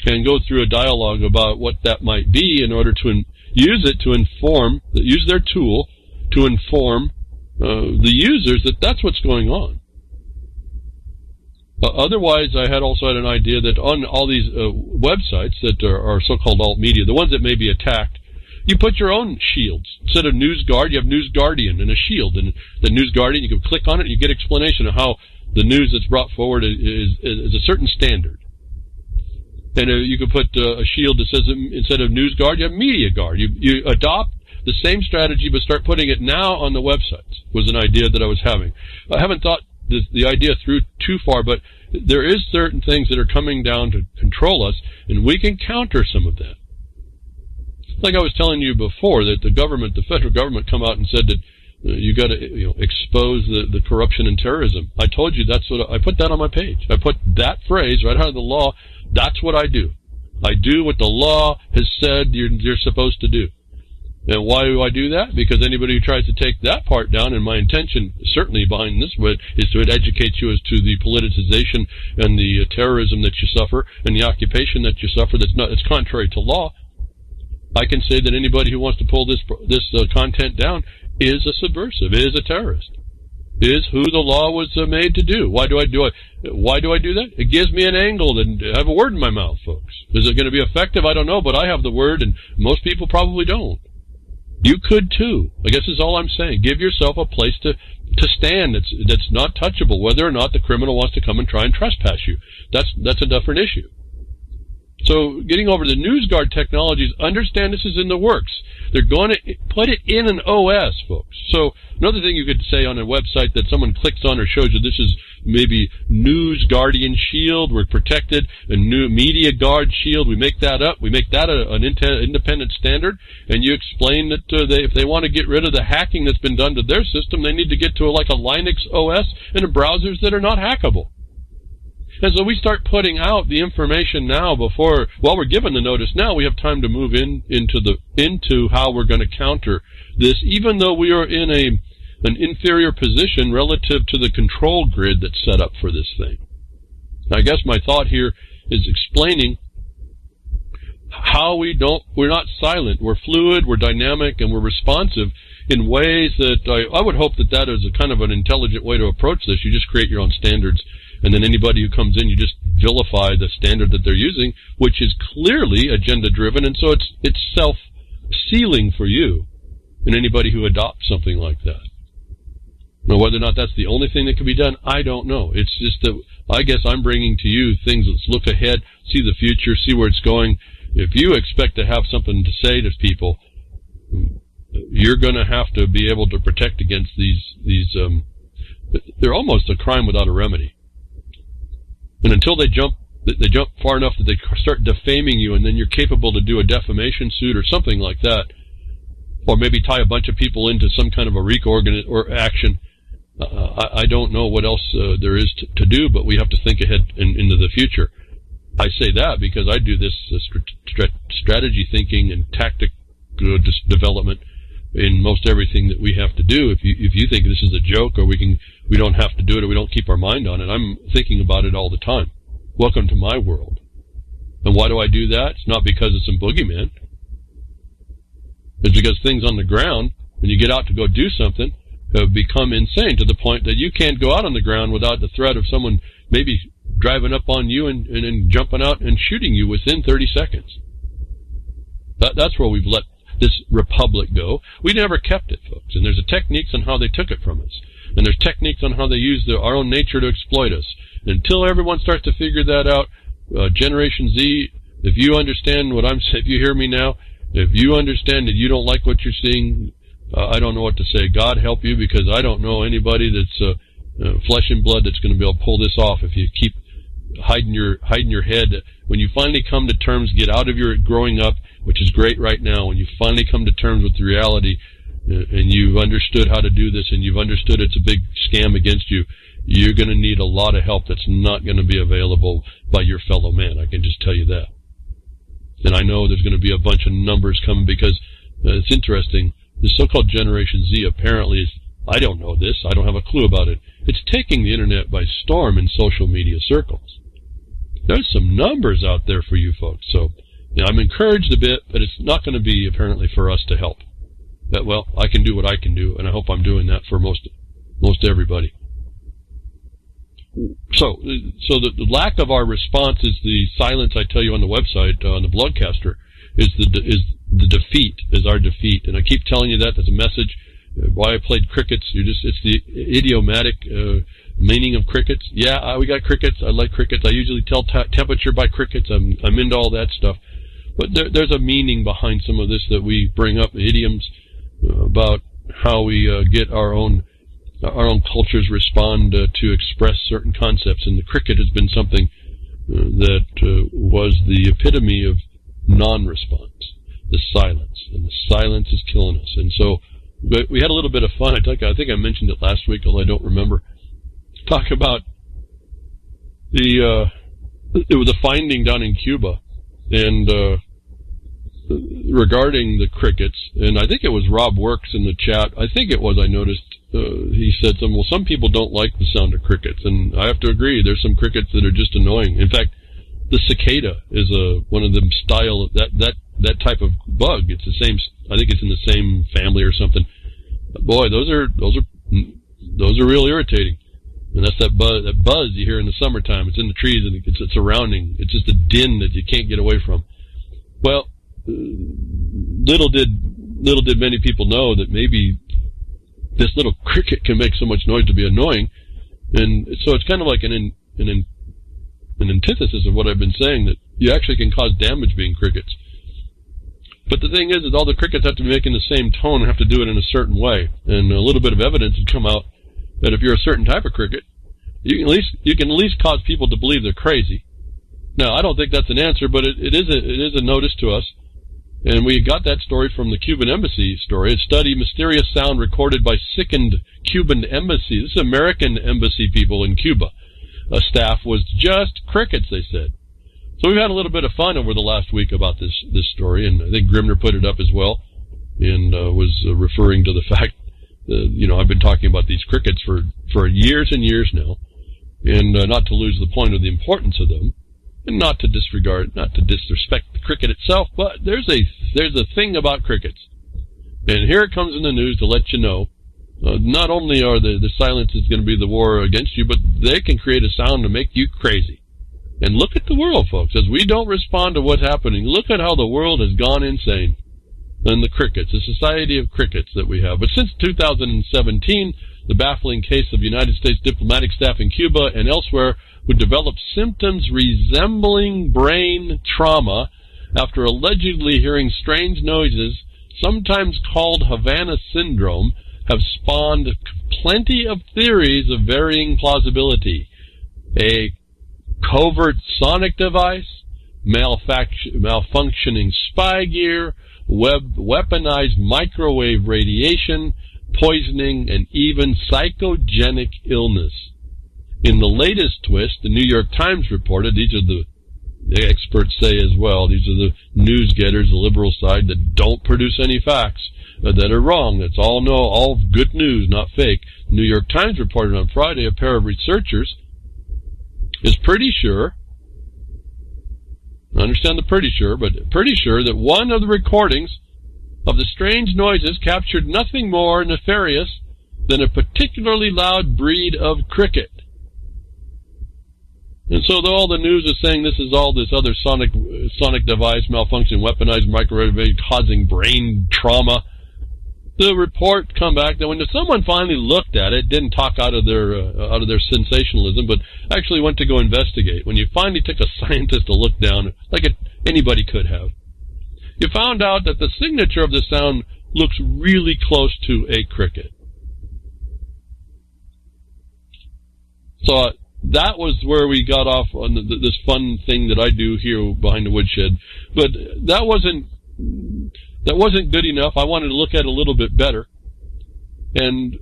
Speaker 1: and go through a dialogue about what that might be in order to use their tool to inform the users that that's what's going on. Otherwise, I had also had an idea that on all these websites that are so-called alt media, the ones that may be attacked, you put your own shields. Instead of NewsGuard, you have NewsGuardian and a shield. And the NewsGuardian, you can click on it and you get explanation of how the news that's brought forward is a certain standard. And you could put a shield that says, instead of NewsGuard, you have MediaGuard. You adopt the same strategy, but start putting it now on the websites, was an idea that I was having. I haven't thought the idea through too far, but there is certain things that are coming down to control us, and we can counter some of that. Like I was telling you before, that the federal government come out and said that you got to expose the corruption and terrorism. I told you that's what I put that on my page. I put that phrase right out of the law. That's what I do. I do what the law has said you're supposed to do. And why do I do that? Because anybody who tries to take that part down, and my intention certainly behind this is to educate you as to the politicization and the terrorism that you suffer and the occupation that you suffer it's contrary to law. I can say that anybody who wants to pull this content down is a subversive, is a terrorist, is who the law was made to do. Why do I do that? It gives me an angle and I have a word in my mouth, folks. Is it going to be effective? I don't know, but I have the word, and most people probably don't. You could too. I guess is all I'm saying. Give yourself a place to stand that's not touchable, whether or not the criminal wants to come and try and trespass you. That's a different issue. So getting over the NewsGuard technologies, understand this is in the works. They're going to put it in an OS, folks. So another thing you could say on a website that someone clicks on or shows you, this is maybe News Guardian Shield, we're protected, a new Media Guard Shield, we make that up, we make that an independent standard, and you explain that if they want to get rid of the hacking that's been done to their system, they need to get to like a Linux OS and browsers that are not hackable. And so we start putting out the information now while we're given the notice now, we have time to move into how we're going to counter this, even though we are in an inferior position relative to the control grid that's set up for this thing. I guess my thought here is explaining how we're not silent, we're fluid, we're dynamic, and we're responsive in ways that I would hope that is a kind of an intelligent way to approach this. You just create your own standards, and then anybody who comes in, you just vilify the standard that they're using, which is clearly agenda-driven, and so it's self-sealing for you and anybody who adopts something like that. Now, whether or not that's the only thing that can be done, I don't know. It's just that I guess I'm bringing to you things. Let's look ahead, see the future, see where it's going. If you expect to have something to say to people, you're going to have to be able to protect against these. They're almost a crime without a remedy. And until they jump far enough that they start defaming you, and then you're capable to do a defamation suit or something like that, or maybe tie a bunch of people into some kind of a RICO or action. I don't know what else there is to do, but we have to think ahead into the future. I say that because I do this strategy thinking and tactic development in most everything that we have to do. If you think this is a joke or we don't have to do it or we don't keep our mind on it, I'm thinking about it all the time. Welcome to my world. And why do I do that? It's not because it's some boogeyman. It's because things on the ground, when you get out to go do something, have become insane to the point that you can't go out on the ground without the threat of someone maybe driving up on you and jumping out and shooting you within 30 seconds. That's where we've let this republic go. We never kept it, folks. And there's techniques on how they took it from us. And there's techniques on how they use our own nature to exploit us. Until everyone starts to figure that out, Generation Z, if you understand what I'm saying, if you hear me now, if you understand that you don't like what you're seeing, I don't know what to say. God help you, because I don't know anybody that's flesh and blood that's going to be able to pull this off if you keep hiding your head. When you finally come to terms, get out of your growing up, which is great right now, when you finally come to terms with the reality and you've understood how to do this and you've understood it's a big scam against you, you're going to need a lot of help that's not going to be available by your fellow man. I can just tell you that. And I know there's going to be a bunch of numbers coming because it's interesting. The so-called Generation Z apparently is, I don't know this, I don't have a clue about it. It's taking the internet by storm in social media circles. There's some numbers out there for you folks. So I'm encouraged a bit, but it's not going to be apparently for us to help. Well, I can do what I can do, and I hope I'm doing that for most everybody. So the lack of our response is the silence. I tell you on the website, on the Bloodcaster, is the defeat, is our defeat. And I keep telling you that as a message. Why I played crickets, it's the idiomatic meaning of crickets. Yeah, we got crickets. I like crickets. I usually tell temperature by crickets. I'm into all that stuff. But there's a meaning behind some of this that we bring up, idioms about how we get our own cultures respond to express certain concepts. And the cricket has been something that was the epitome of non-response, the silence. And the silence is killing us. And so we had a little bit of fun. I think I mentioned it last week, although I don't remember. Talk about it was a finding down in Cuba And regarding the crickets, and I think it was Rob Works in the chat, I noticed, he said some people don't like the sound of crickets, and I have to agree, there's some crickets that are just annoying. In fact, the cicada is one of them style, that type of bug. It's the same, I think it's in the same family or something. But boy, those are real irritating. And that's that buzz you hear in the summertime. It's in the trees and it's surrounding. It's just a din that you can't get away from. Well, little did many people know that maybe this little cricket can make so much noise to be annoying. And so it's kind of like an antithesis of what I've been saying, that you actually can cause damage being crickets. But the thing is all the crickets have to be making the same tone and have to do it in a certain way. And a little bit of evidence has come out that if you're a certain type of cricket, you can at least cause people to believe they're crazy. Now, I don't think that's an answer, but it is a notice to us. And we got that story from the Cuban embassy story. A study, mysterious sound recorded by sickened Cuban embassy. This is American embassy people in Cuba. Staff was just crickets, they said. So we've had a little bit of fun over the last week about this story, and I think Grimner put it up as well, and was referring to the fact that, I've been talking about these crickets for years and years now, and not to lose the point of the importance of them, and not to disrespect the cricket itself, but there's a thing about crickets. And here it comes in the news to let you know, not only are the silence is going to be the war against you, but they can create a sound to make you crazy. And look at the world, folks. As we don't respond to what's happening, look at how the world has gone insane. And the crickets, the society of crickets that we have. But since 2017, the baffling case of United States diplomatic staff in Cuba and elsewhere who developed symptoms resembling brain trauma after allegedly hearing strange noises, sometimes called Havana syndrome, have spawned plenty of theories of varying plausibility. A covert sonic device, malfunctioning spy gear, weaponized microwave radiation, poisoning, and even psychogenic illness. In the latest twist, the New York Times reported, these are the experts say as well, these are the news getters, the liberal side, that don't produce any facts, that are wrong. That's all good news, not fake. The New York Times reported on Friday a pair of researchers is pretty sure, I understand the pretty sure that one of the recordings of the strange noises captured nothing more nefarious than a particularly loud breed of cricket. And so though all the news is saying this is all this other sonic device, malfunction, weaponized microwave causing brain trauma, the report come back that when someone finally looked at it, didn't talk out of their sensationalism, but actually went to go investigate. When you finally took a scientist to look down, like anybody could have, you found out that the signature of the sound looks really close to a cricket. So that was where we got off on this fun thing that I do here behind the woodshed. But that wasn't good enough. I wanted to look at it a little bit better. And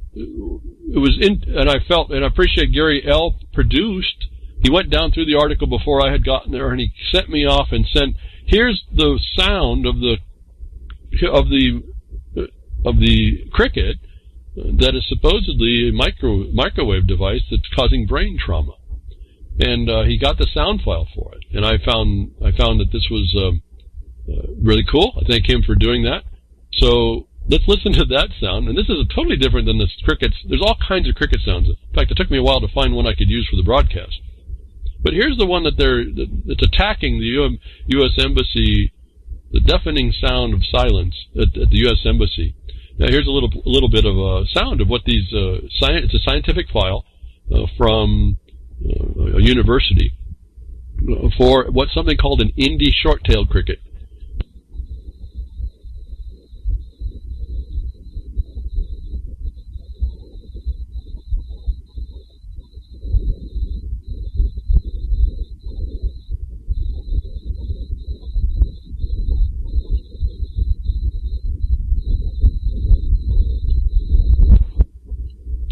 Speaker 1: I appreciate Gary L. produced. He went down through the article before I had gotten there, and he sent me off and sent, here's the sound of the cricket that is supposedly a microwave device that's causing brain trauma. And he got the sound file for it. And I found that this was really cool. I thank him for doing that. So let's listen to that sound. And this is totally different than the crickets. There's all kinds of cricket sounds. In fact, it took me a while to find one I could use for the broadcast. But here's the one that's attacking the U.S. Embassy, the deafening sound of silence at the U.S. Embassy. Now here's a little bit of a sound of what these it's a scientific file from a university for what's something called an Indie short-tailed cricket.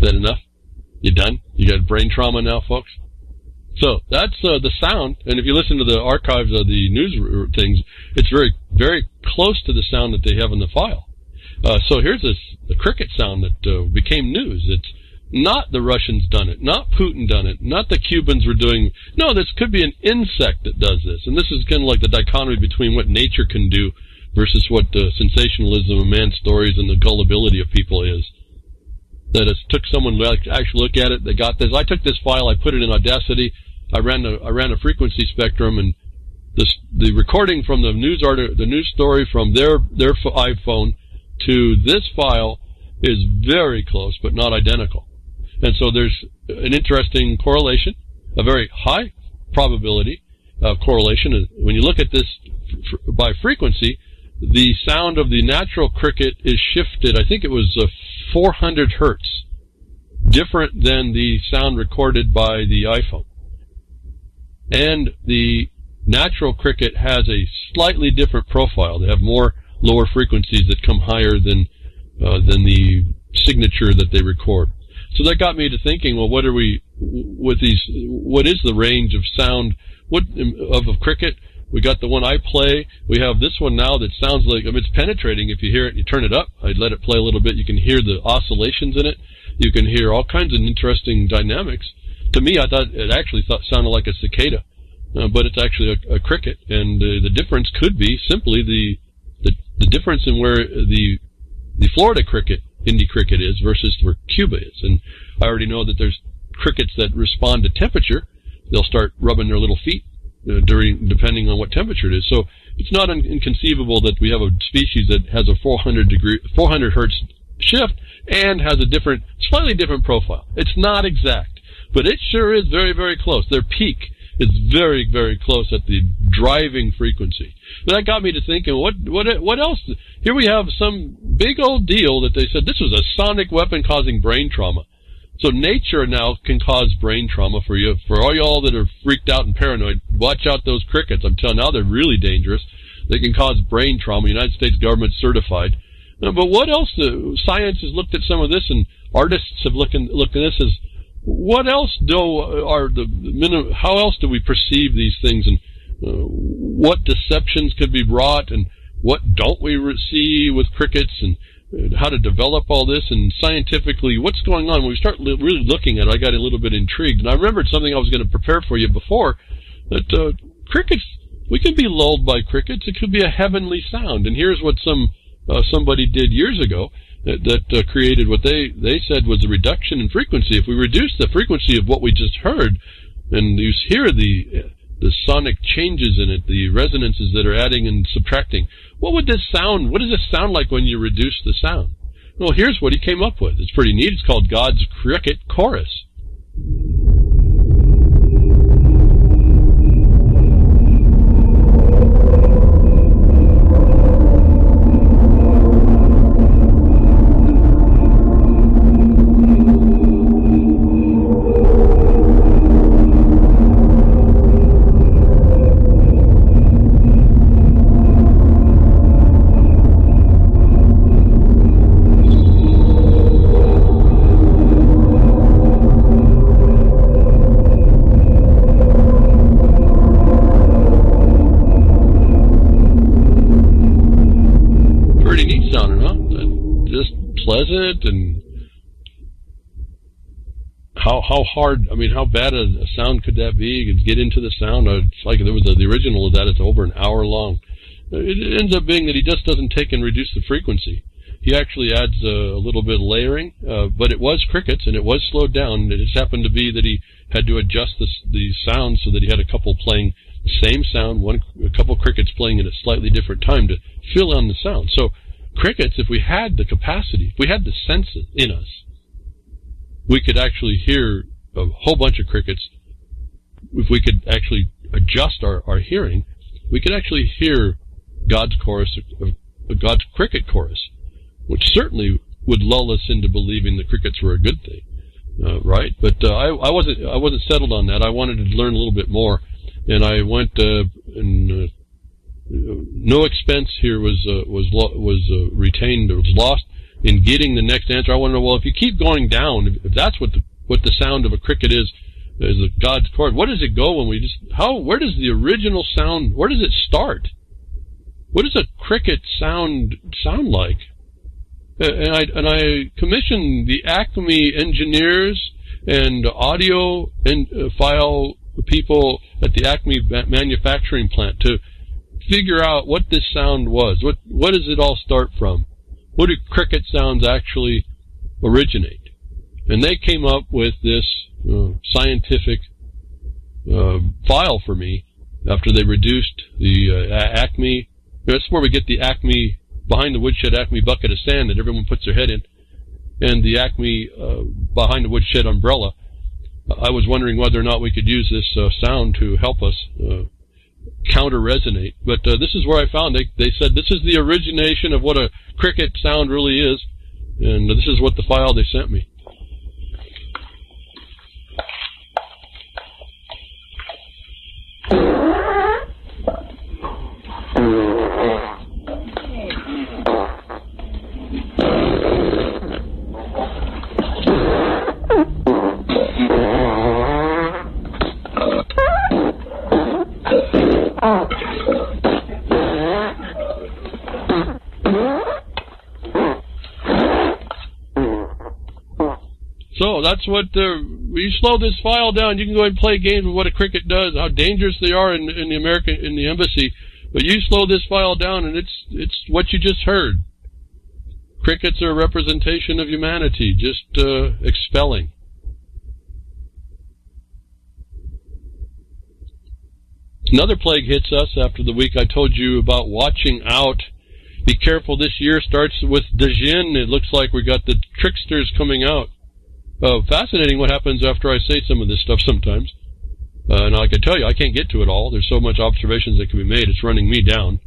Speaker 1: Is that enough? You done? You got brain trauma now, folks? So that's the sound, and if you listen to the archives of the news things, it's very, very close to the sound that they have in the file. So here's the cricket sound that became news. It's not the Russians done it, not Putin done it, not the Cubans were doing. No, this could be an insect that does this, and this is kind of like the dichotomy between what nature can do versus what the sensationalism of man's stories and the gullibility of people is. That it took someone to actually look at it. They got this. I took this file, I put it in Audacity, I ran a frequency spectrum, and the recording from the news story from their iPhone to this file is very close, but not identical. And so there's an interesting correlation, a very high probability of correlation. When you look at this by frequency, the sound of the natural cricket is shifted. I think it was 400 hertz, different than the sound recorded by the iPhone. And the natural cricket has a slightly different profile. They have more lower frequencies that come higher than the signature that they record. So that got me to thinking, well, what are we with these? What is the range of sound of cricket? We got the one I play. We have this one now that sounds like, I mean, it's penetrating. If you hear it, you turn it up. I'd let it play a little bit. You can hear the oscillations in it. You can hear all kinds of interesting dynamics. To me, I thought it actually sounded like a cicada, but it's actually a cricket. And the difference could be simply the difference in where the Florida cricket, Indy cricket is versus where Cuba is. And I already know that there's crickets that respond to temperature. They'll start rubbing their little feet depending on what temperature it is. So it's not inconceivable that we have a species that has a 400 hertz shift and has a slightly different profile. It's not exact, but it sure is very, very close. Their peak is very, very close at the driving frequency. But that got me to thinking, what else? Here we have some big old deal that they said this was a sonic weapon causing brain trauma. So nature now can cause brain trauma for you. For all y'all that are freaked out and paranoid, watch out those crickets. I'm telling you, now they're really dangerous. They can cause brain trauma. The United States government certified. But what else? Science has looked at some of this, and artists have looked at this as, what else how else do we perceive these things, and what deceptions could be brought, and what don't we see with crickets, and how to develop all this, and scientifically what's going on. When we start really looking at it, I got a little bit intrigued, and I remembered something I was going to prepare for you before, that crickets, we can be lulled by crickets. It could be a heavenly sound. And here's what somebody did years ago that created what they said was a reduction in frequency. If we reduce the frequency of what we just heard, and you hear the sonic changes in it, the resonances that are adding and subtracting, what does this sound like when you reduce the sound? Well, here's what he came up with. It's pretty neat. It's called God's Cricket Chorus. Pleasant, and how hard, I mean, how bad a sound could that be? You could get into the sound. It's like there was the original of that. It's over an hour long. It ends up being that he just doesn't take and reduce the frequency. He actually adds a little bit of layering, but it was crickets, and it was slowed down. It just happened to be that he had to adjust the sound so that he had a couple playing the same sound, a couple crickets playing at a slightly different time to fill in the sound. So crickets, if we had the capacity, if we had the sense in us, we could actually hear a whole bunch of crickets. If we could actually adjust our hearing, we could actually hear God's chorus, God's cricket chorus, which certainly would lull us into believing the crickets were a good thing, right? But I wasn't settled on that. I wanted to learn a little bit more, and I went and no expense here was retained or was lost in getting the next answer. I want to know, well, if you keep going down, if that's what the sound of a cricket is, Is it God's chord? What does it go when we where does the original sound, where does it start? What does a cricket sound like? And I commissioned the Acme engineers and audio and file people at the Acme manufacturing plant to figure out what this sound was. What does it all start from? Where do cricket sounds actually originate? And they came up with this scientific file for me after they reduced the Acme. That's where we get the Acme, behind the Woodshed Acme bucket of sand that everyone puts their head in, and the Acme behind the Woodshed umbrella. I was wondering whether or not we could use this sound to help us counter-resonate. But this is where I found they said this is the origination of what a cricket sound really is, and this is what the file they sent me. So that's what you slow this file down. You can go ahead and play games with what a cricket does, how dangerous they are in the embassy. But you slow this file down, and it's what you just heard. Crickets are a representation of humanity, just expelling. Another plague hits us after the week I told you about watching out. Be careful, this year starts with Djinn. It looks like we got the tricksters coming out. Fascinating what happens after I say some of this stuff sometimes. And I can tell you, I can't get to it all. There's so much observations that can be made. It's running me down.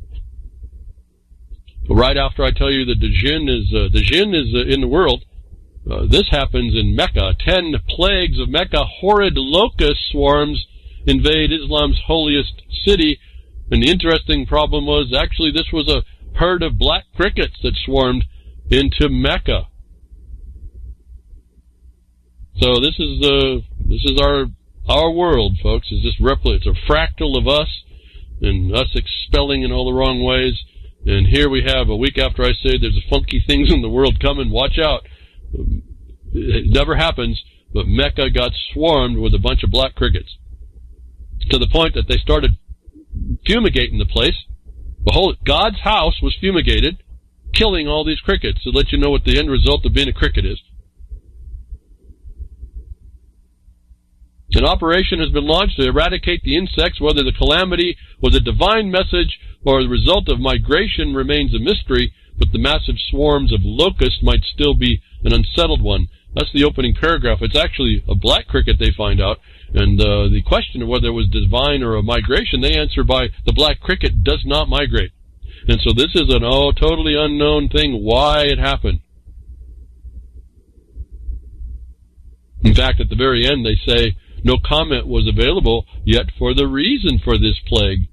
Speaker 1: But right after I tell you that the Djinn is in the world, this happens in Mecca. 10 plagues of Mecca. Horrid locust swarms invade Islam's holiest city. And the interesting problem was, actually, this was a herd of black crickets that swarmed into Mecca. So this is our world, folks. It's just it's a fractal of us and us expelling in all the wrong ways. And here we have, a week after I say there's funky things in the world coming, watch out. It never happens, but Mecca got swarmed with a bunch of black crickets, to the point that they started fumigating the place. Behold, God's house was fumigated, killing all these crickets, to let you know what the end result of being a cricket is. An operation has been launched to eradicate the insects. Whether the calamity was a divine message or the result of migration remains a mystery, but the massive swarms of locusts might still be an unsettled one. That's the opening paragraph. It's actually a black cricket, they find out. And the question of whether it was divine or a migration, they answer by the black cricket does not migrate. And so this is an totally unknown thing, why it happened. In fact, at the very end, they say, no comment was available yet for the reason for this plague.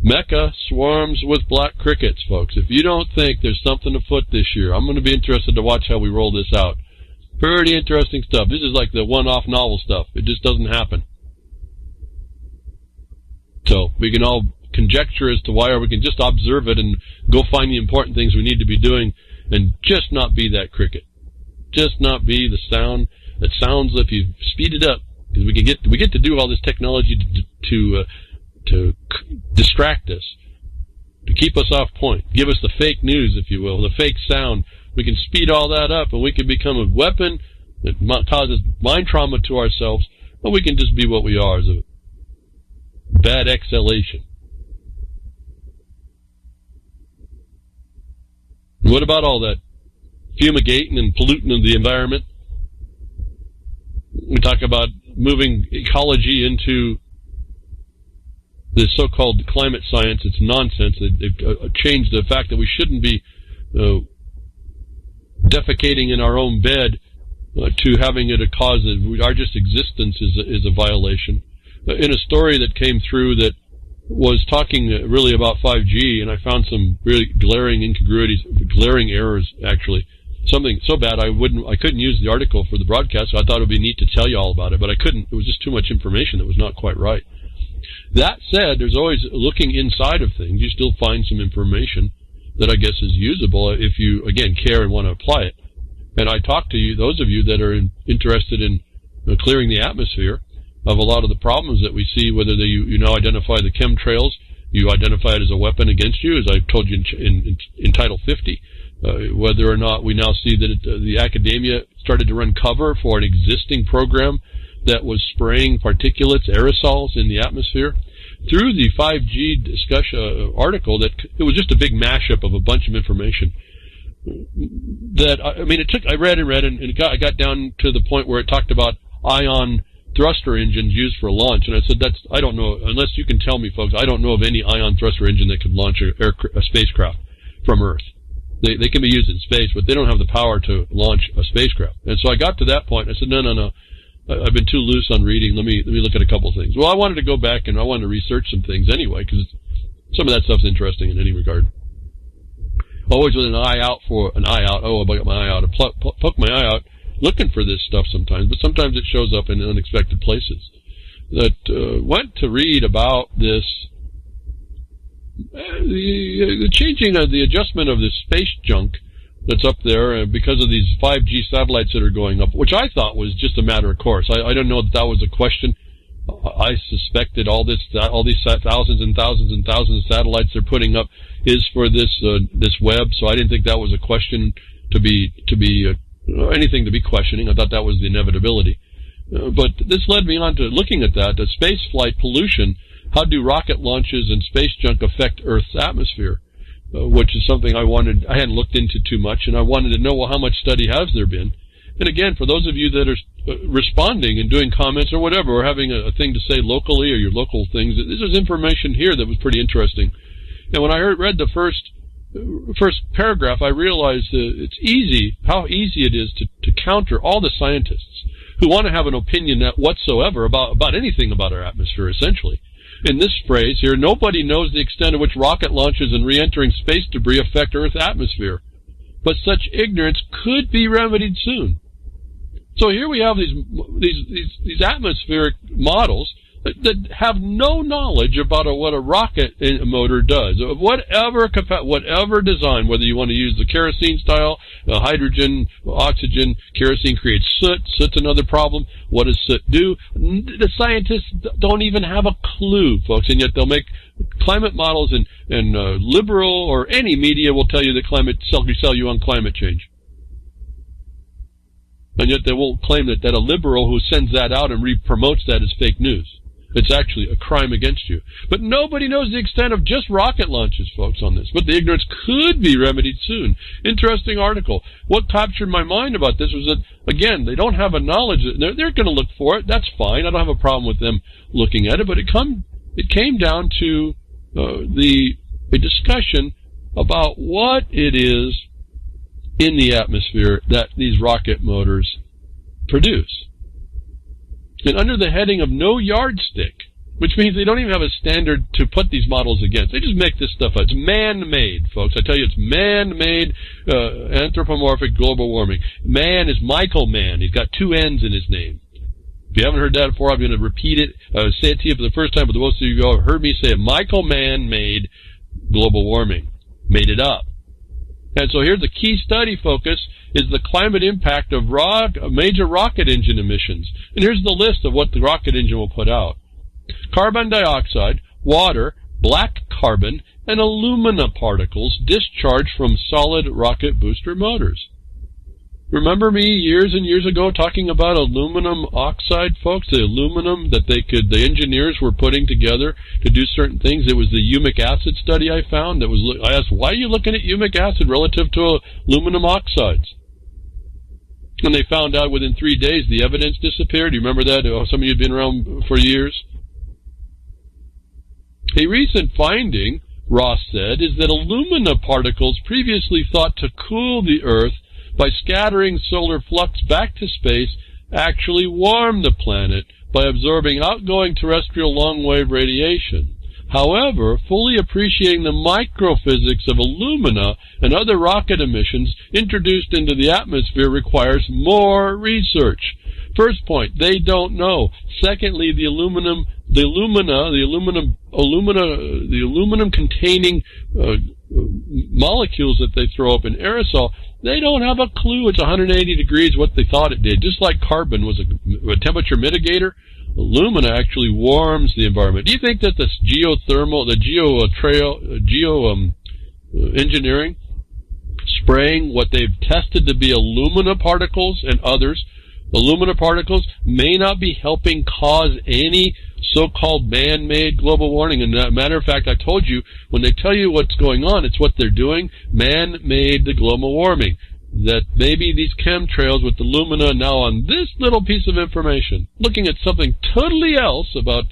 Speaker 1: Mecca swarms with black crickets, folks. If you don't think there's something afoot this year, I'm going to be interested to watch how we roll this out. Pretty interesting stuff. This is like the one-off novel stuff. It just doesn't happen. So we can all conjecture as to why, or we can just observe it and go find the important things we need to be doing and just not be that cricket. Just not be the sound that sounds if you speed it up. Because we get to do all this technology to distract us, to keep us off point, give us the fake news, if you will, the fake sound. We can speed all that up, and we can become a weapon that causes mind trauma to ourselves, or we can just be what we are, as a bad exhalation. What about all that fumigating and polluting of the environment? We talk about moving ecology into the so-called climate science. It's nonsense. They've changed the fact that we shouldn't be defecating in our own bed to having it a cause that our just existence is a violation. In a story that came through that was talking really about 5G, and I found some really glaring incongruities, glaring errors, actually. something so bad I couldn't use the article for the broadcast. So I thought it would be neat to tell you all about it, but I couldn't. It was just too much information that was not quite right. That said, there's always looking inside of things. You still find some information that I guess is usable if you, again, care and want to apply it. And I talk to you, those of you that are interested in clearing the atmosphere of a lot of the problems that we see, whether you now identify the chemtrails, you identify it as a weapon against you, as I told you in Title 50, whether or not we now see that the academia started to run cover for an existing program that was spraying particulates, aerosols in the atmosphere. Through the 5G discussion article, that it was just a big mashup of a bunch of information. That I read, and I got down to the point where it talked about ion thruster engines used for launch, and I said I don't know, unless you can tell me, folks. I don't know of any ion thruster engine that could launch a spacecraft from Earth. They can be used in space, but they don't have the power to launch a spacecraft. And so I got to that point. And I said, no. I've been too loose on reading. Let me look at a couple of things. Well, I wanted to go back and I wanted to research some things anyway, because some of that stuff's interesting in any regard. Always with an eye out. Oh, I got my eye out. I poke my eye out looking for this stuff sometimes, but sometimes it shows up in unexpected places. That went to read about this, the changing of the adjustment of this space junk that's up there because of these 5G satellites that are going up, which I thought was just a matter of course. I don't know that was a question. I suspected all these thousands and thousands and thousands of satellites they're putting up is for this web, so I didn't think that was a question to be anything to be questioning. I thought that was the inevitability. But this led me on to looking at that, space flight pollution. How do rocket launches and space junk affect Earth's atmosphere? Which is something I hadn't looked into too much, and I wanted to know, well, how much study has there been? And again, for those of you that are responding and doing comments or whatever, or having a thing to say locally or your local things, this is information here that was pretty interesting. And when I read the first paragraph, I realized it's easy, how easy it is to counter all the scientists who want to have an opinion whatsoever about anything about our atmosphere, essentially. In this phrase here, nobody knows the extent to which rocket launches and re-entering space debris affect Earth's atmosphere, but such ignorance could be remedied soon. So here we have these atmospheric models that have no knowledge about what a rocket motor does. Whatever design, whether you want to use the kerosene style, hydrogen, oxygen, kerosene creates soot. Soot's another problem. What does soot do? The scientists don't even have a clue, folks, and yet they'll make climate models, and liberal or any media will tell you that sell you on climate change. And yet they won't claim that a liberal who sends that out and promotes that is fake news. It's actually a crime against you. But nobody knows the extent of just rocket launches, folks, on this. But the ignorance could be remedied soon. Interesting article. What captured my mind about this was that, again, they don't have a knowledge. They're going to look for it. That's fine. I don't have a problem with them looking at it. But it came down to a discussion about what it is in the atmosphere that these rocket motors produce. And under the heading of no yardstick, which means they don't even have a standard to put these models against. They just make this stuff up. It's man-made, folks. I tell you, it's man-made anthropomorphic global warming. Man is Michael Mann. He's got two N's in his name. If you haven't heard that before, I'm going to repeat it, say it to you for the first time, but the most of you have heard me say it. Michael Mann made global warming. Made it up. And so here's the key study focus is the climate impact of major rocket engine emissions. And here's the list of what the rocket engine will put out. Carbon dioxide, water, black carbon, and alumina particles discharged from solid rocket booster motors. Remember me years and years ago talking about aluminum oxide, folks? The aluminum that the engineers were putting together to do certain things. It was the humic acid study I found. I asked, why are you looking at humic acid relative to aluminum oxides? And they found out within 3 days the evidence disappeared. Do you remember that? Some of you have been around for years. A recent finding, Ross said, is that alumina particles previously thought to cool the Earth by scattering solar flux back to space actually warm the planet by absorbing outgoing terrestrial long-wave radiation. However, fully appreciating the microphysics of alumina and other rocket emissions introduced into the atmosphere requires more research. First point, they don't know. Secondly, the aluminum containing molecules that they throw up in aerosol, they don't have a clue it's 180 degrees what they thought it did. Just like carbon was a temperature mitigator, alumina actually warms the environment. Do you think that this engineering, spraying what they've tested to be alumina particles and others, alumina particles, may not be helping cause any so-called man-made global warming? And as a matter of fact, I told you, when they tell you what's going on, it's what they're doing. Man-made the global warming. That maybe these chemtrails with alumina now on this little piece of information, looking at something totally else about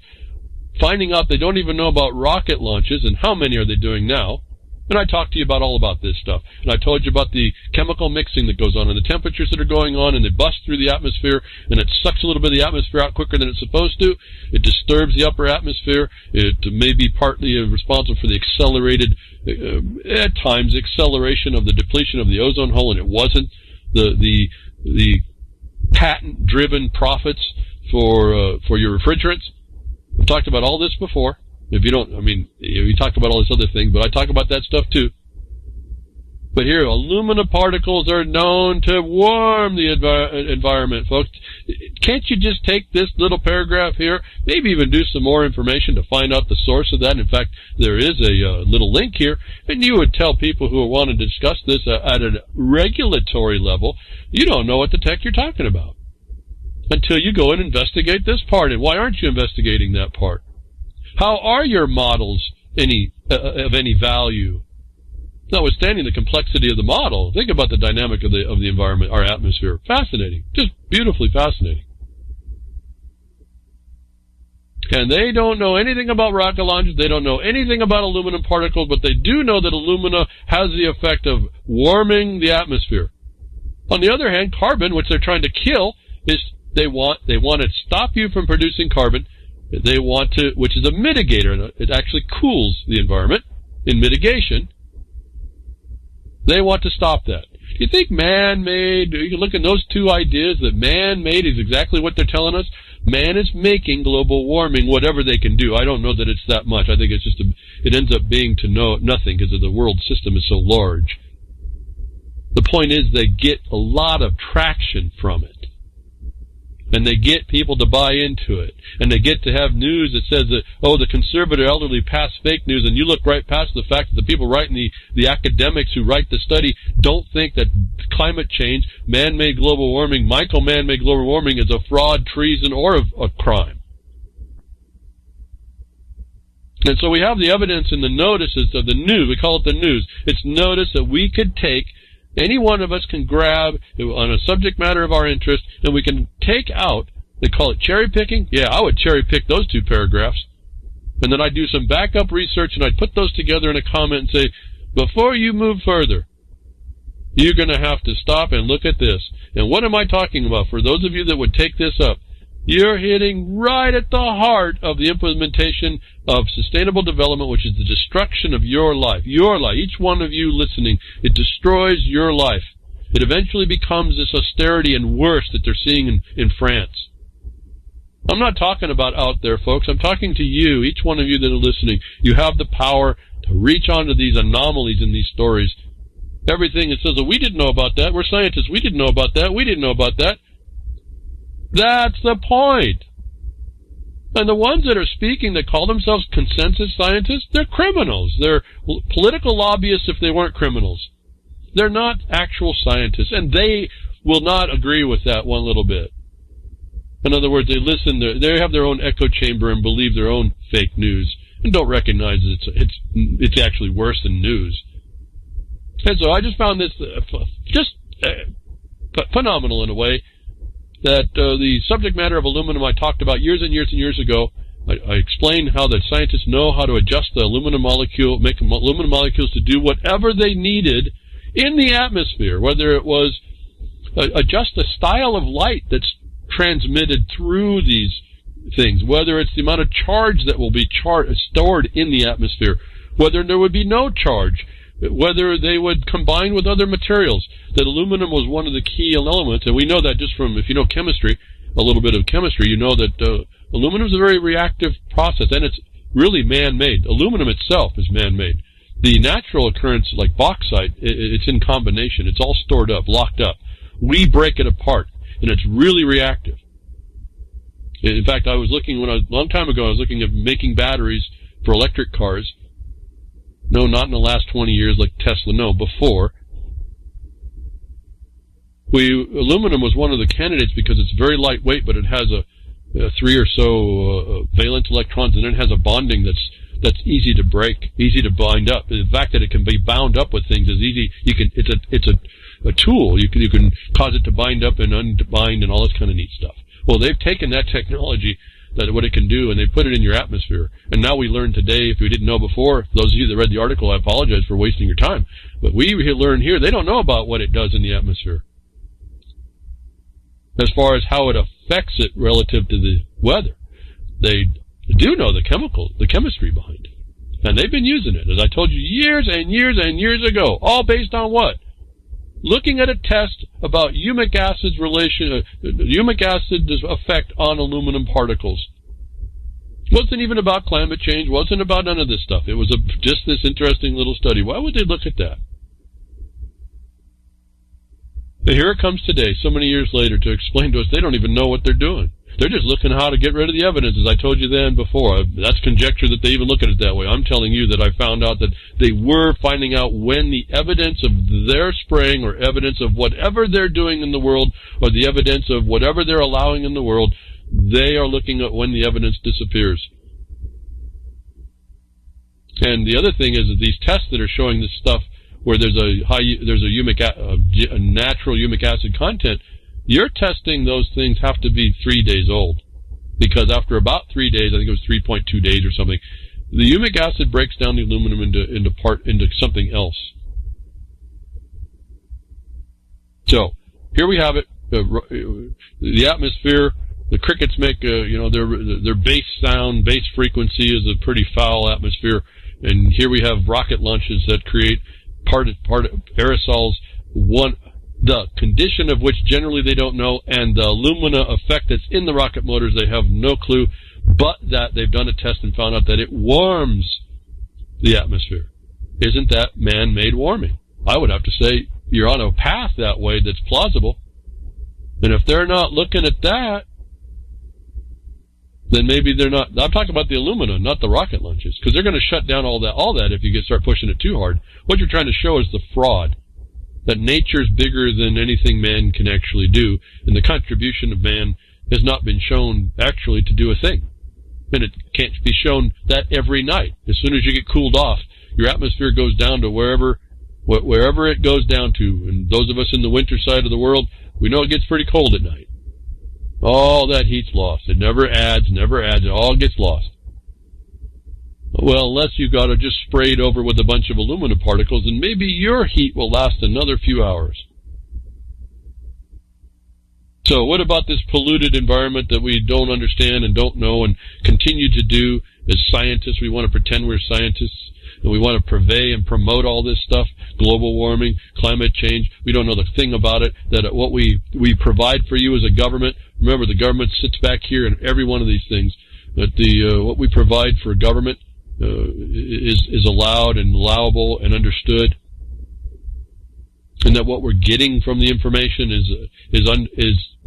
Speaker 1: finding out they don't even know about rocket launches and how many are they doing now. And I talked to you about all about this stuff. And I told you about the chemical mixing that goes on and the temperatures that are going on, and they bust through the atmosphere, and it sucks a little bit of the atmosphere out quicker than it's supposed to. It disturbs the upper atmosphere. It may be partly responsible for the accelerated, at times, acceleration of the depletion of the ozone hole, and it wasn't. The patent-driven profits for your refrigerants. I've talked about all this before. If you don't, we talked about all this other thing, but I talk about that stuff too. But here, alumina particles are known to warm the environment, folks. Can't you just take this little paragraph here, maybe even do some more information to find out the source of that? In fact, there is a little link here, and you would tell people who want to discuss this at a regulatory level, you don't know what the heck you're talking about until you go and investigate this part. And why aren't you investigating that part? How are your models of any value? Notwithstanding the complexity of the model, think about the dynamic of the environment, our atmosphere. Fascinating. Just beautifully fascinating. And they don't know anything about rocket launches. They don't know anything about aluminum particles, but they do know that alumina has the effect of warming the atmosphere. On the other hand, carbon, which they're trying to kill, is they want to stop you from producing carbon. They want to, which is a mitigator, and it actually cools the environment in mitigation. They want to stop that. Do you think man-made, you can look at those two ideas, that man-made is exactly what they're telling us? Man is making global warming whatever they can do. I don't know that it's that much. I think it's just, it ends up being to nothing because the world system is so large. The point is they get a lot of traction from it. And they get people to buy into it. And they get to have news that says that, oh, the conservative elderly pass fake news, and you look right past the fact that the people writing the academics who write the study don't think that climate change, man-made global warming, man-made global warming is a fraud, treason, or a crime. And so we have the evidence in the notices of the news. We call it the news. It's notice that we could take. Any one of us can grab on a subject matter of our interest, and we can take out, they call it cherry picking. Yeah, I would cherry pick those two paragraphs. And then I'd do some backup research, and I'd put those together in a comment and say, before you move further, you're going to have to stop and look at this. And what am I talking about? For those of you that would take this up, you're hitting right at the heart of the implementation of sustainable development, which is the destruction of your life. Your life. Each one of you listening, it destroys your life. It eventually becomes this austerity and worse that they're seeing in France. I'm not talking about out there, folks. I'm talking to you, each one of you that are listening. You have the power to reach onto these anomalies in these stories. Everything that says, oh, we didn't know about that. We're scientists. We didn't know about that. We didn't know about that. That's the point. And the ones that are speaking that call themselves consensus scientists, they're criminals. They're political lobbyists if they weren't criminals. They're not actual scientists, and they will not agree with that one little bit. In other words, they listen, they have their own echo chamber and believe their own fake news and don't recognize it's actually worse than news. And so I just found this phenomenal in a way. That the subject matter of aluminum I talked about years and years and years ago. I explained how the scientists know how to adjust the aluminum molecule, make aluminum molecules to do whatever they needed in the atmosphere, whether it was adjust the style of light that's transmitted through these things, whether it's the amount of charge that will be stored in the atmosphere, whether there would be no charge, whether they would combine with other materials. That aluminum was one of the key elements, and we know that just from, if you know chemistry, a little bit of chemistry, you know that aluminum is a very reactive process, and it's really man-made. Aluminum itself is man-made. The natural occurrence, like bauxite, it's in combination. It's all stored up, locked up. We break it apart, and it's really reactive. In fact, I was looking, a long time ago, I was looking at making batteries for electric cars. No, not in the last 20 years like Tesla, no, before. Aluminum was one of the candidates because it's very lightweight, but it has a 3 or so valence electrons, and it has a bonding that's easy to break, easy to bind up. The fact that it can be bound up with things is easy. It's a tool. You can cause it to bind up and unbind and all this kind of neat stuff. Well, they've taken that technology, that what it can do, and they put it in your atmosphere. And now we learn today, if we didn't know before, those of you that read the article, I apologize for wasting your time. But we learn here, they don't know about what it does in the atmosphere, as far as how it affects it relative to the weather. They do know the chemistry behind it. And they've been using it, as I told you, years and years and years ago. All based on what? Looking at a test about humic acid's effect on aluminum particles. Wasn't even about climate change, wasn't about none of this stuff. It was just this interesting little study. Why would they look at that? But here it comes today, so many years later, to explain to us they don't even know what they're doing. They're just looking how to get rid of the evidence, as I told you then before. That's conjecture that they even look at it that way. I'm telling you that I found out that they were finding out when the evidence of their spraying, or evidence of whatever they're doing in the world, or the evidence of whatever they're allowing in the world, they are looking at when the evidence disappears. And the other thing is that these tests that are showing this stuff where there's a natural humic acid content, you're testing those things have to be 3 days old, because after about 3 days, I think it was 3.2 days or something, the humic acid breaks down the aluminum into something else. So here we have it. The atmosphere. The crickets make their bass sound, bass frequency is a pretty foul atmosphere, and here we have rocket launches that create part aerosols. The condition of which generally they don't know, and the alumina effect that's in the rocket motors, they have no clue, but that they've done a test and found out that it warms the atmosphere. Isn't that man-made warming? I would have to say you're on a path that way that's plausible. And if they're not looking at that, then maybe they're not. I'm talking about the alumina, not the rocket launches, because they're going to shut down all that if you start pushing it too hard. What you're trying to show is the fraud. That nature's bigger than anything man can actually do, and the contribution of man has not been shown actually to do a thing. And it can't be shown that every night. As soon as you get cooled off, your atmosphere goes down to wherever it goes down to. And those of us in the winter side of the world, we know it gets pretty cold at night. All that heat's lost. It never adds, it all gets lost. Well, unless you got to just spray it over with a bunch of aluminum particles, and maybe your heat will last another few hours. So what about this polluted environment that we don't understand and don't know and continue to do as scientists? We want to pretend we're scientists, and we want to purvey and promote all this stuff, global warming, climate change. We don't know the thing about it, that what we provide for you as a government, remember the government sits back here in every one of these things, that what we provide for government is allowed and allowable and understood, and that what we're getting from the information is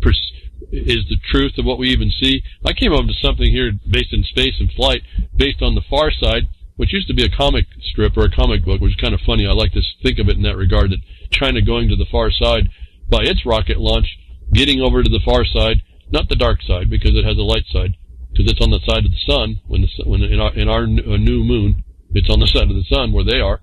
Speaker 1: the truth of what we even see. I came up with something here based in space and flight, based on The Far Side, which used to be a comic strip or a comic book, which is kind of funny. I like to think of it in that regard, that China going to the far side by its rocket launch, getting over to the far side, not the dark side, because it has a light side, because it's on the side of the sun. When in our new moon, it's on the side of the sun where they are.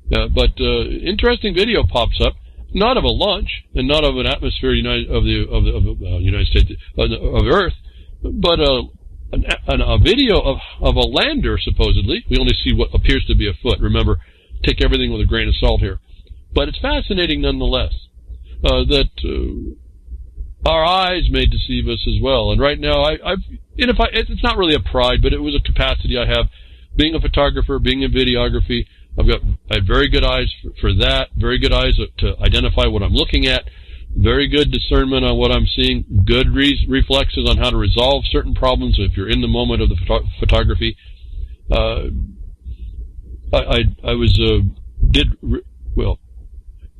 Speaker 1: But interesting video pops up, not of a launch and not of an atmosphere of the United States of Earth, but a video of a lander supposedly. We only see what appears to be a foot. Remember, take everything with a grain of salt here, but it's fascinating nonetheless. That our eyes may deceive us as well. And right now, it's not really a pride, but it was a capacity I have. Being a photographer, being in videography, I have very good eyes for that, very good eyes to identify what I'm looking at, very good discernment on what I'm seeing, good reflexes on how to resolve certain problems if you're in the moment of the photography. I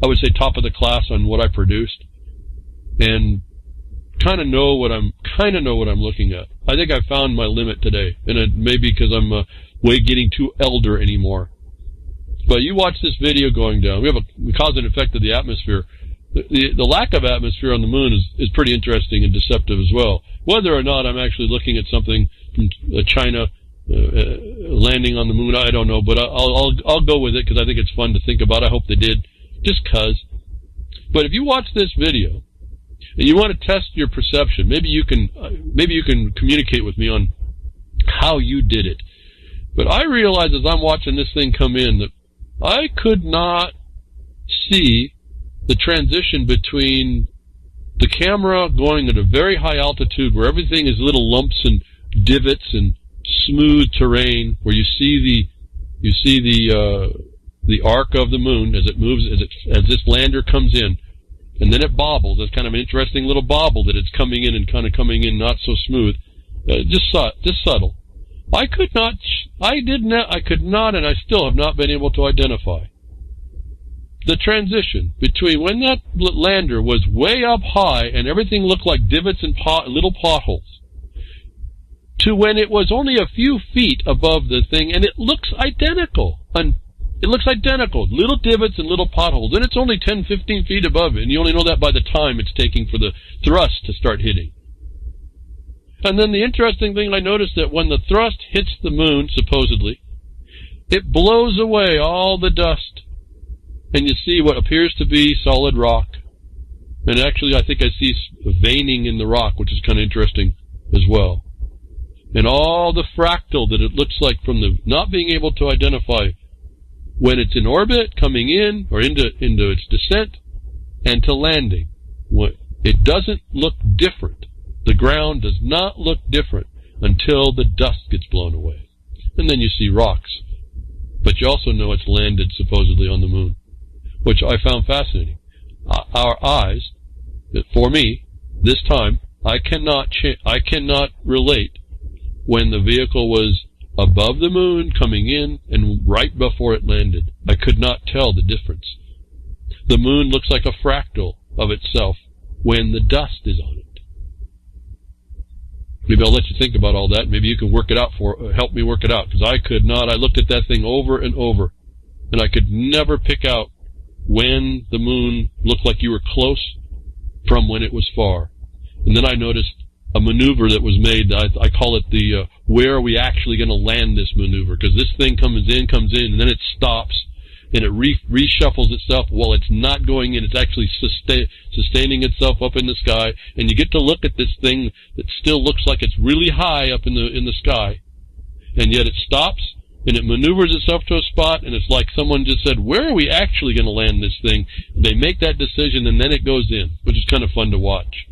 Speaker 1: would say top of the class on what I produced, and kind of know what I'm looking at. I think I found my limit today, and it may be because I'm getting too elder anymore. But you watch this video going down. We have the cause and effect of the atmosphere. The lack of atmosphere on the moon is pretty interesting and deceptive as well. Whether or not I'm actually looking at something from China landing on the moon, I don't know, but I'll go with it because I think it's fun to think about. I hope they did, just 'cause. But if you watch this video and you want to test your perception, maybe you can communicate with me on how you did it. But I realize as I'm watching this thing come in that I could not see the transition between the camera going at a very high altitude where everything is little lumps and divots and smooth terrain, where you see the arc of the moon as it moves, as this lander comes in, and then it bobbles. It's kind of an interesting little bobble that it's coming in and kind of coming in not so smooth, just subtle. I could not, and I still have not been able to identify the transition between when that lander was way up high and everything looked like divots and little potholes, to when it was only a few feet above the thing and it looks identical. Little divots and little potholes, and it's only 10, 15 feet above it, and you only know that by the time it's taking for the thrust to start hitting. And then the interesting thing I noticed that when the thrust hits the moon, supposedly, it blows away all the dust, and you see what appears to be solid rock. And actually, I think I see veining in the rock, which is kind of interesting as well. And all the fractal that it looks like from the not being able to identify when it's in orbit, coming in, or into its descent, and to landing. It doesn't look different. The ground does not look different until the dust gets blown away. And then you see rocks. But you also know it's landed supposedly on the moon, which I found fascinating. Our eyes, for me, this time, I cannot relate when the vehicle was above the moon, coming in, and right before it landed. I could not tell the difference. The moon looks like a fractal of itself when the dust is on it. Maybe I'll let you think about all that. Maybe you can work it out help me work it out, because I could not. I looked at that thing over and over, and I could never pick out when the moon looked like you were close from when it was far. And then I noticed a maneuver that was made. I call it the where are we actually going to land this maneuver, because this thing comes in, and then it stops, and it reshuffles itself. Well, it's not going in. It's actually sustaining itself up in the sky, and you get to look at this thing that still looks like it's really high up in the sky, and yet it stops, and it maneuvers itself to a spot, and it's like someone just said, where are we actually going to land this thing? They make that decision, and then it goes in, which is kind of fun to watch.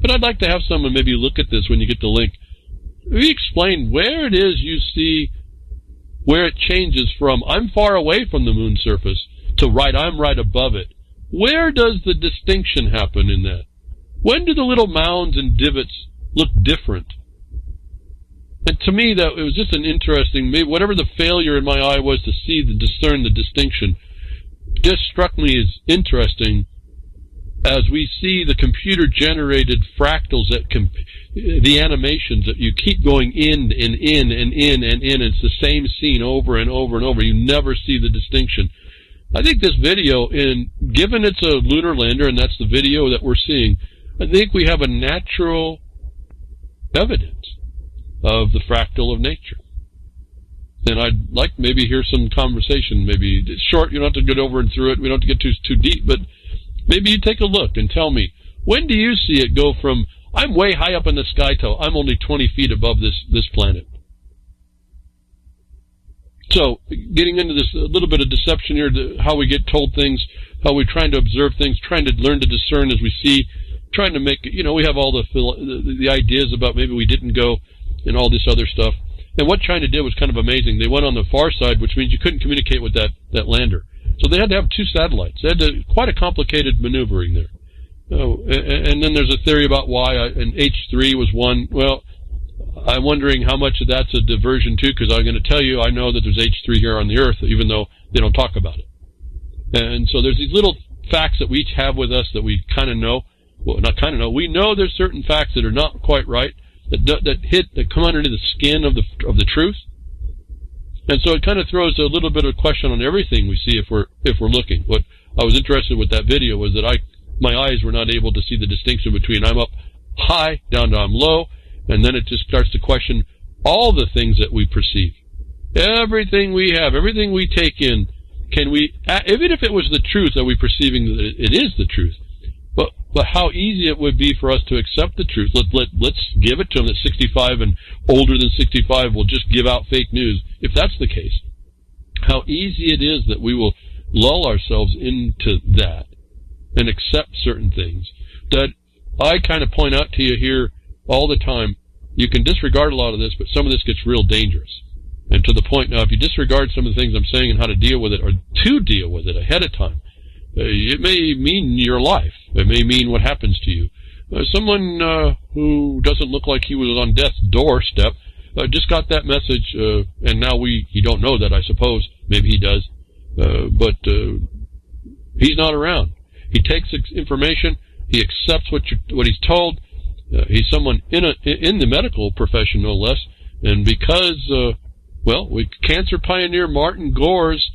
Speaker 1: But I'd like to have someone maybe look at this when you get the link. Maybe explain where it is you see where it changes from I'm far away from the moon surface to I'm right above it. Where does the distinction happen in that? When do the little mounds and divots look different? And to me, that it was just an interesting, maybe whatever the failure in my eye was to discern the distinction, just struck me as interesting as we see the computer-generated fractals, the animations that you keep going in and in and in and in. It's the same scene over and over and over. You never see the distinction. I think this video, given it's a lunar lander and that's the video that we're seeing, I think we have a natural evidence of the fractal of nature. And I'd like maybe hear some conversation. Maybe it's short. You don't have to get over and through it. We don't have to get too deep, but maybe you take a look and tell me, when do you see it go from I'm way high up in the sky to I'm only 20 feet above this planet? So, getting into this, a little bit of deception here, how we get told things, how we're trying to observe things, trying to learn to discern as we see trying to make, we have all the ideas about maybe we didn't go and all this other stuff. And what China did was kind of amazing. They went on the far side, which means you couldn't communicate with that lander. So they had to have 2 satellites. They had quite a complicated maneuvering there. And then there's a theory about why, and H3 was one. Well, I'm wondering how much of that's a diversion too, because I'm going to tell you, I know that there's H3 here on the Earth, even though they don't talk about it. And so there's these little facts that we each have with us that we kind of know. Well, not kind of know. We know there's certain facts that are not quite right, that come under the skin of the truth. And so it kind of throws a little bit of question on everything we see if we're looking. What I was interested with that video was that my eyes were not able to see the distinction between I'm up high down to I'm low, and then it just starts to question all the things that we perceive. Everything we have, everything we take in, even if it was the truth, are we perceiving that it is the truth? But how easy it would be for us to accept the truth. Let's give it to them that 65 and older than 65 will just give out fake news. If that's the case, how easy it is that we will lull ourselves into that and accept certain things that I kind of point out to you here all the time. You can disregard a lot of this, but some of this gets real dangerous. And to the point now, if you disregard some of the things I'm saying and how to deal with it, or to deal with it ahead of time, it may mean your life. It may mean what happens to you. Someone who doesn't look like he was on death's doorstep just got that message, and now he don't know that, I suppose. Maybe he does. But he's not around. He takes information. He accepts what he's told. He's someone in the medical profession, no less. And because, cancer pioneer Martin Gore's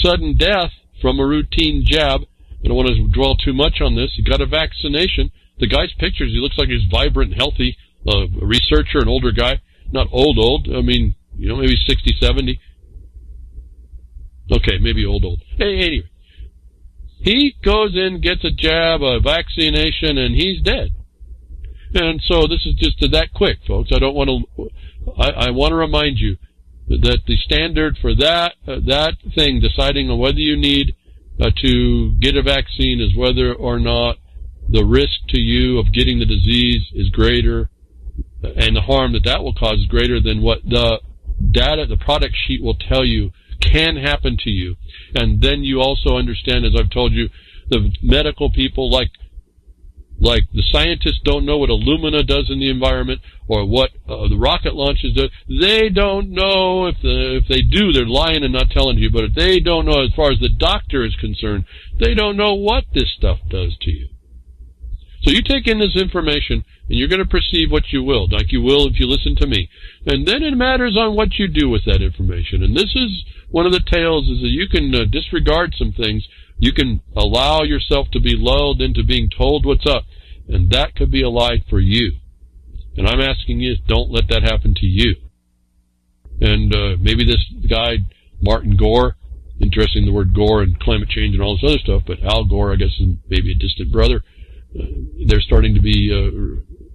Speaker 1: sudden death from a routine jab. I don't want to dwell too much on this. He got a vaccination. The guy's pictures, he looks like he's vibrant, healthy, a researcher, an older guy. Not old. I mean, maybe 60, 70. Okay, maybe old. Anyway. He goes in, gets a jab, a vaccination, and he's dead. And so this is just that quick, folks. I want to remind you that the standard for that thing, deciding on whether you need to get a vaccine, is whether or not the risk to you of getting the disease is greater, and the harm that will cause is greater than what the product sheet will tell you can happen to you. And then you also understand, as I've told you, the medical people, like the scientists don't know what Illumina does in the environment, or what the rocket launches do. They don't know. If they do, they're lying and not telling you. But if they don't know, as far as the doctor is concerned, they don't know what this stuff does to you. So you take in this information, and you're going to perceive what you will, like you will if you listen to me. And then it matters on what you do with that information. And this is one of the tales, is that you can disregard some things. You can allow yourself to be lulled into being told what's up, and that could be a lie for you. And I'm asking you, don't let that happen to you. And maybe this guy, Martin Gore, interesting the word Gore and climate change and all this other stuff, but Al Gore, I guess, is maybe a distant brother. They're starting to be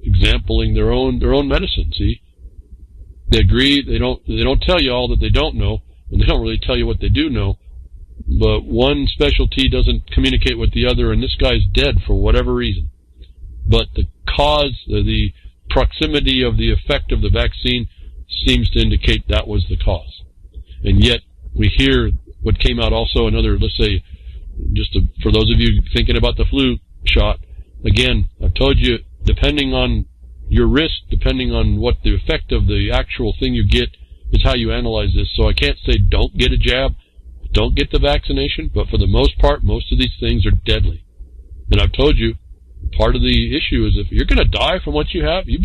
Speaker 1: exempling their own medicine. See, they agree. They don't tell you all that they don't know, and they don't really tell you what they do know. But one specialty doesn't communicate with the other, and this guy's dead for whatever reason. But the cause, the proximity of the effect of the vaccine seems to indicate that was the cause. And yet we hear what came out also, another, let's say, for those of you thinking about the flu shot, again, I've told you, depending on your risk, depending on what the effect of the actual thing you get, is how you analyze this. So I can't say don't get a jab, don't get the vaccination, but for the most part, most of these things are deadly. And I've told you, part of the issue is if you're going to die from what you have, you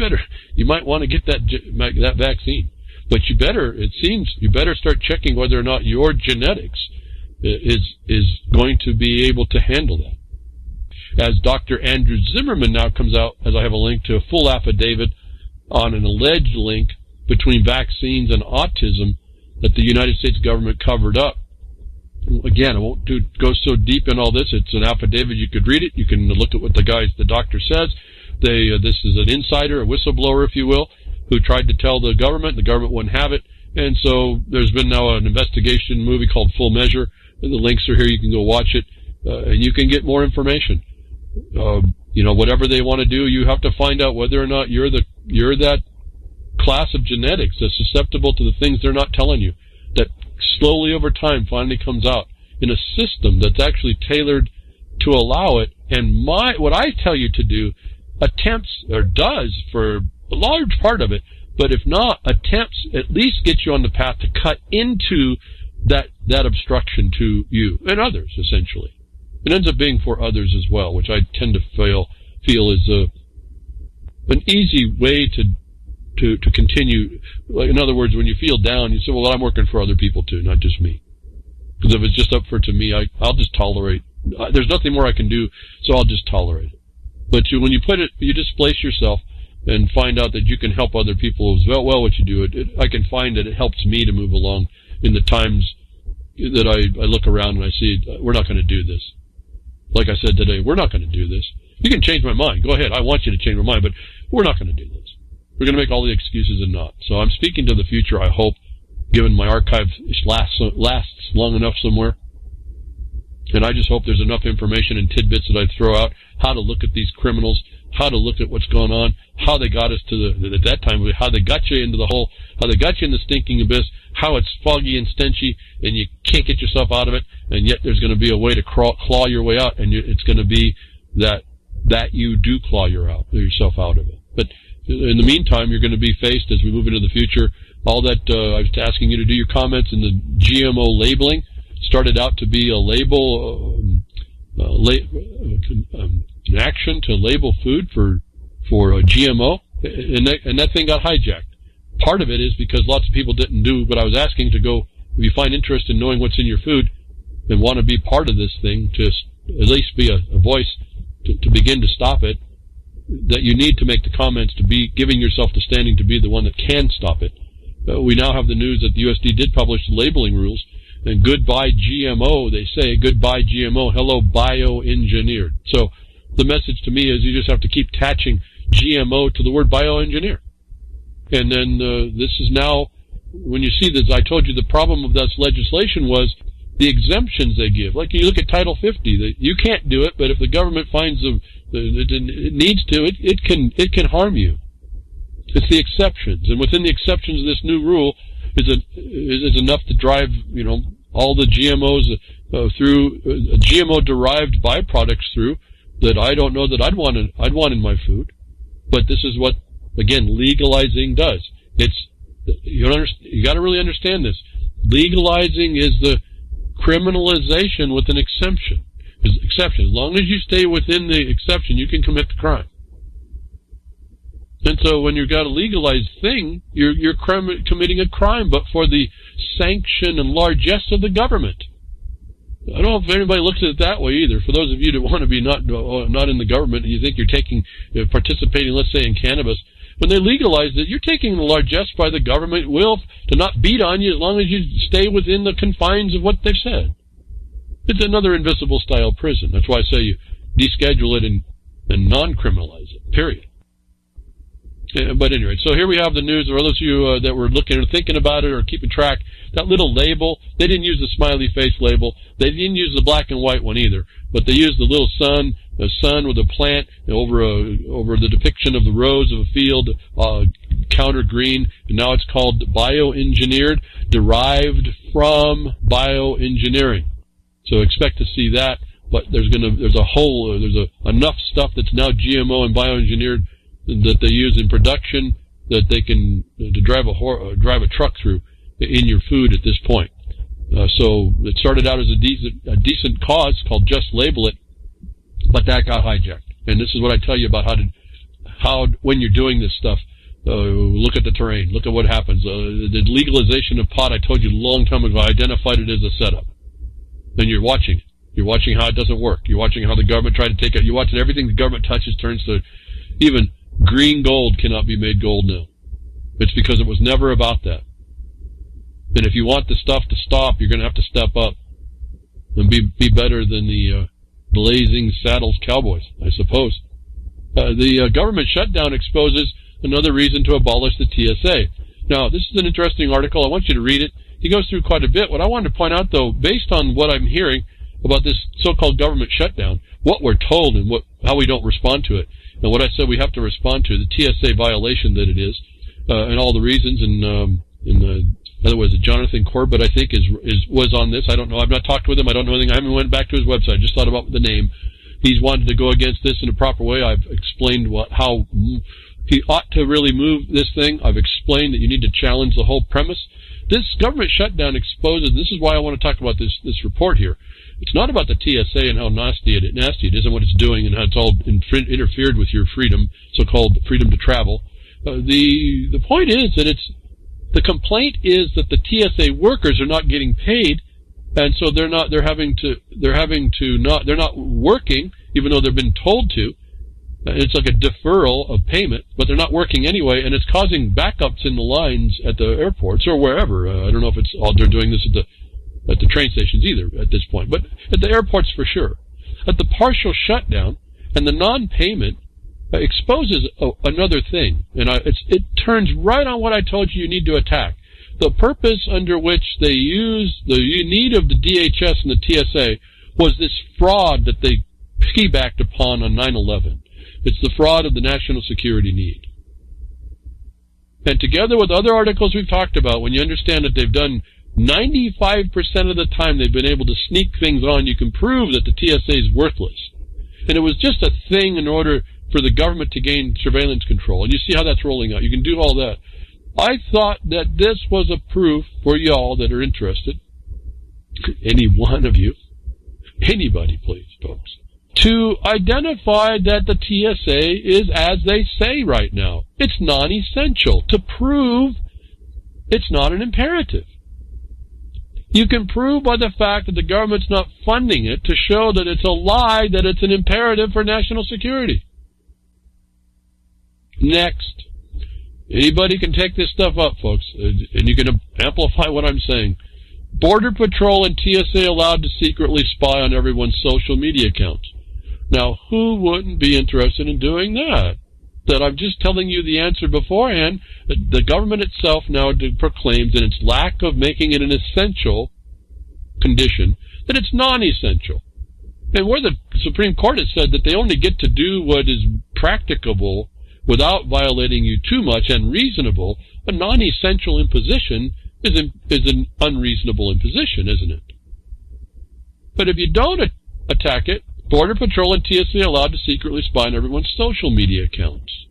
Speaker 1: might want to get that vaccine. But you better start checking whether or not your genetics is going to be able to handle that. As Dr. Andrew Zimmerman now comes out, as I have a link to a full affidavit on an alleged link between vaccines and autism that the United States government covered up. Again, I won't go so deep in all this. It's an affidavit. You could read it. You can look at what the doctor says. This is an insider, a whistleblower, if you will, who tried to tell the government. The government wouldn't have it. And so there's been now an investigation movie called Full Measure. And the links are here. You can go watch it. And you can get more information. whatever they want to do, you have to find out whether or not you're that class of genetics that's susceptible to the things they're not telling you, that slowly over time finally comes out in a system that's actually tailored to allow it. And what I tell you to do attempts, or does for a large part of it, but if not, attempts at least get you on the path to cut into that obstruction to you and others, essentially. It ends up being for others as well, which I tend to feel is an easy way to continue. Like, in other words, when you feel down, you say, well, I'm working for other people too, not just me. Because if it's just up to me, I'll just tolerate. There's nothing more I can do, so I'll just tolerate it. But when you displace yourself and find out that you can help other people as well what you do, I can find that it helps me to move along in the times that I look around and I see, we're not going to do this. Like I said today, we're not going to do this. You can change my mind. Go ahead. I want you to change my mind, but we're not going to do this. We're going to make all the excuses and not. So I'm speaking to the future, I hope, given my archive lasts long enough somewhere. And I just hope there's enough information and tidbits that I throw out, how to look at these criminals, how to look at what's going on, how they got us to at that time, how they got you into the hole, how they got you in the stinking abyss, how it's foggy and stenchy, and you can't get yourself out of it, and yet there's going to be a way to claw your way out, and it's going to be that you do claw yourself out of it. But in the meantime, you're going to be faced, as we move into the future, all that I was asking you to do your comments in the GMO labeling. Started out to be a label, an action to label food for a GMO, and that thing got hijacked. Part of it is because lots of people didn't do what I was asking to go. If you find interest in knowing what's in your food and want to be part of this thing, to at least be a voice to begin to stop it, that you need to make the comments to be giving yourself the standing to be the one that can stop it. We now have the news that the USD did publish the labeling rules. And goodbye GMO, they say, goodbye GMO, hello bioengineered. So the message to me is you just have to keep attaching GMO to the word bioengineer. And then this is now, when you see this, I told you the problem of this legislation was the exemptions they give. Like you look at Title 50, that you can't do it, but if the government finds it needs to, it can harm you. It's the exceptions. And within the exceptions of this new rule, is enough to drive, all the GMOs through, GMO-derived byproducts through, that I don't know that I'd want in my food. But this is what, again, legalizing does. You got to really understand this. Legalizing is the criminalization with an exception. As long as you stay within the exception, you can commit the crime. And so when you've got a legalized thing, you're committing a crime, but for the sanction and largesse of the government. I don't know if anybody looks at it that way either. For those of you that want to be not in the government, and you think you're participating, let's say, in cannabis, when they legalized it, you're taking the largesse by the government will to not beat on you as long as you stay within the confines of what they've said. It's another invisible style prison. That's why I say you deschedule it and non-criminalize it, period. But anyway, so here we have the news. For those of you that were looking or thinking about it or keeping track, that little label, they didn't use the smiley face label. They didn't use the black and white one either, but they used the little sun, a sun with a plant over the depiction of the rows of a field, counter green, and now it's called bioengineered, derived from bioengineering. So expect to see that, but there's enough stuff that's now GMO and bioengineered that they use in production that they can to drive a truck through in your food at this point. So it started out as a decent cause called Just Label It, but that got hijacked. And this is what I tell you about how when you're doing this stuff, look at the terrain, look at what happens. The legalization of pot, I told you a long time ago, I identified it as a setup. Then you're watching it. You're watching how it doesn't work. You're watching how the government tried to take it. You're watching everything the government touches turns to even green gold cannot be made gold now. It's because it was never about that. And if you want the stuff to stop, you're going to have to step up and be better than the blazing saddles cowboys, I suppose. The government shutdown exposes another reason to abolish the TSA. Now, this is an interesting article. I want you to read it. He goes through quite a bit. What I wanted to point out, though, based on what I'm hearing, about this so-called government shutdown, what we're told and how we don't respond to it, and what I said we have to respond to, the TSA violation that it is, and all the reasons, otherwise, Jonathan Corbett, I think, was on this. I don't know. I've not talked with him. I don't know anything. I haven't went back to his website. I just thought about the name. He's wanted to go against this in a proper way. I've explained how he ought to really move this thing. I've explained that you need to challenge the whole premise. This government shutdown exposes, this is why I want to talk about this report here. It's not about the TSA and how nasty it is and what it's doing and how it's all interfered with your freedom, so-called freedom to travel. The point is that the complaint is that the TSA workers are not getting paid, and so they're not working, even though they've been told to. It's like a deferral of payment, but they're not working anyway, and it's causing backups in the lines at the airports or wherever. I don't know if they're doing this at the train stations either at this point, but at the airports for sure. At the partial shutdown and the non-payment exposes another thing, and it turns right on what I told you need to attack. The purpose under which they use the need of the DHS and the TSA was this fraud that they piggybacked upon on 9/11. It's the fraud of the national security need. And together with other articles we've talked about, when you understand that they've done 95% of the time they've been able to sneak things on, you can prove that the TSA is worthless. And it was just a thing in order for the government to gain surveillance control. And you see how that's rolling out. You can do all that. I thought that this was a proof for y'all that are interested, any one of you, anybody please, folks, to identify that the TSA is as they say right now. It's non-essential, to prove it's not an imperative. You can prove by the fact that the government's not funding it to show that it's a lie that it's an imperative for national security. Next. Anybody can take this stuff up, folks, and you can amplify what I'm saying. Border Patrol and TSA allowed to secretly spy on everyone's social media accounts. Now, who wouldn't be interested in doing that? That I'm just telling you the answer beforehand. The government itself now proclaims in its lack of making it an essential condition that it's non-essential. And where the Supreme Court has said that they only get to do what is practicable without violating you too much and reasonable, a non-essential imposition is an unreasonable imposition, isn't it? But if you don't attack it, Border Patrol and TSA are allowed to secretly spy on everyone's social media accounts.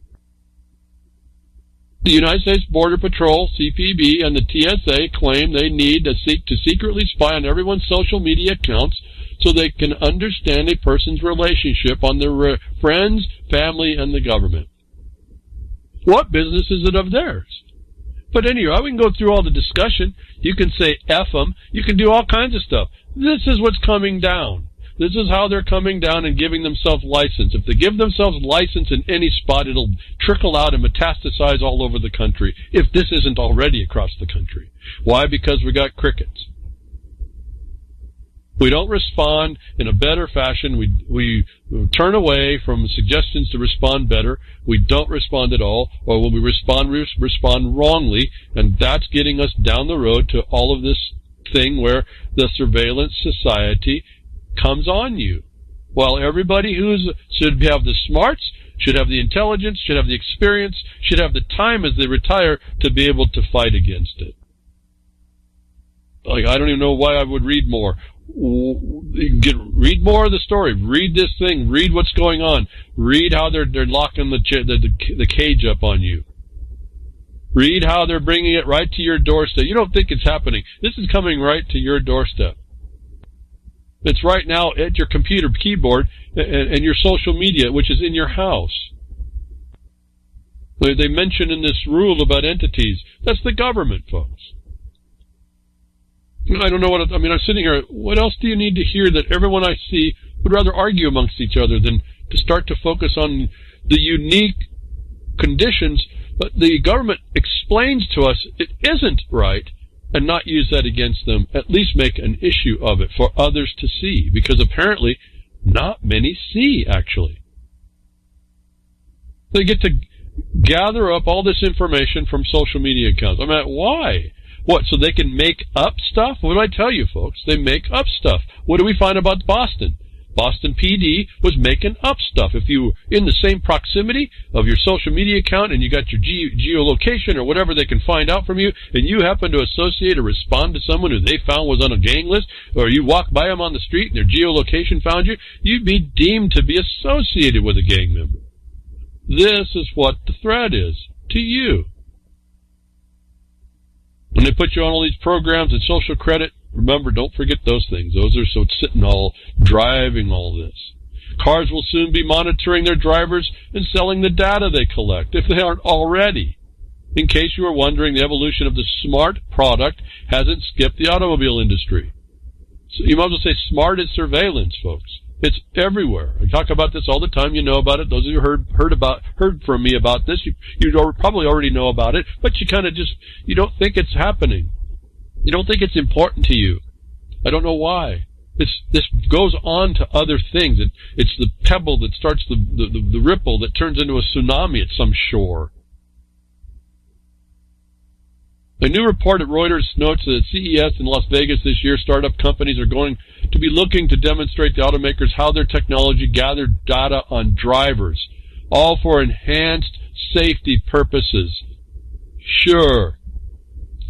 Speaker 1: The United States Border Patrol, CPB, and the TSA claim they need to secretly spy on everyone's social media accounts so they can understand a person's relationship on their friends, family, and the government. What business is it of theirs? But anyway, we can go through all the discussion. You can say F them. You can do all kinds of stuff. This is what's coming down. This is how they're coming down and giving themselves license. If they give themselves license in any spot, it'll trickle out and metastasize all over the country, if this isn't already across the country. Why? Because we got crickets. We don't respond in a better fashion. We turn away from suggestions to respond better. We don't respond at all. Or when we respond wrongly, and that's getting us down the road to all of this thing where the surveillance society comes on you. While everybody should have the smarts, should have the intelligence, should have the experience, should have the time as they retire to be able to fight against it. Like, I don't even know why I would read more. Read more of the story. Read this thing. Read what's going on. Read how they're locking the cage up on you. Read how they're bringing it right to your doorstep. You don't think it's happening. This is coming right to your doorstep. It's right now at your computer keyboard and your social media, which is in your house. They mention in this rule about entities, that's the government, folks. I don't know I'm sitting here, what else do you need to hear that everyone I see would rather argue amongst each other than to start to focus on the unique conditions that the government explains to us it isn't right, and not use that against them, at least make an issue of it for others to see, because apparently not many see, actually. They get to gather up all this information from social media accounts. Why? What, so they can make up stuff? What do I tell you, folks? They make up stuff. What do we find about Boston? Boston PD was making up stuff. If you were in the same proximity of your social media account and you got your geolocation or whatever they can find out from you, and you happen to associate or respond to someone who they found was on a gang list, or you walk by them on the street and their geolocation found you, you'd be deemed to be associated with a gang member. This is what the threat is to you. When they put you on all these programs and social credit, remember, don't forget those things. Those are so sitting all driving all this. Cars will soon be monitoring their drivers and selling the data they collect, if they aren't already. In case you were wondering, the evolution of the smart product hasn't skipped the automobile industry. So you might as well say smart is surveillance, folks. It's everywhere. I talk about this all the time. You know about it. Those of you who heard from me about this, you probably already know about it, but you kind of you don't think it's happening. You don't think it's important to you. I don't know why. This goes on to other things. It's the pebble that starts the ripple that turns into a tsunami at some shore. A new report at Reuters notes that at CES in Las Vegas this year, startup companies are going to be looking to demonstrate to automakers how their technology gathered data on drivers, all for enhanced safety purposes. Sure.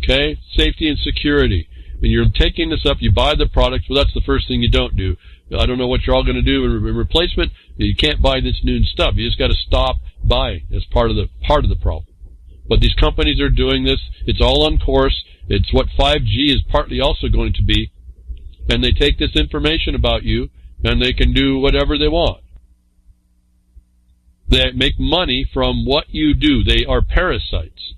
Speaker 1: Okay? Safety and security. When you're taking this up, you buy the product. Well, that's the first thing you don't do. I don't know what you're all going to do in replacement. You can't buy this new stuff. You just got to stop buying. That's part of the problem. But these companies are doing this. It's all on course. It's what 5G is partly also going to be. And they take this information about you, and they can do whatever they want. They make money from what you do. They are parasites.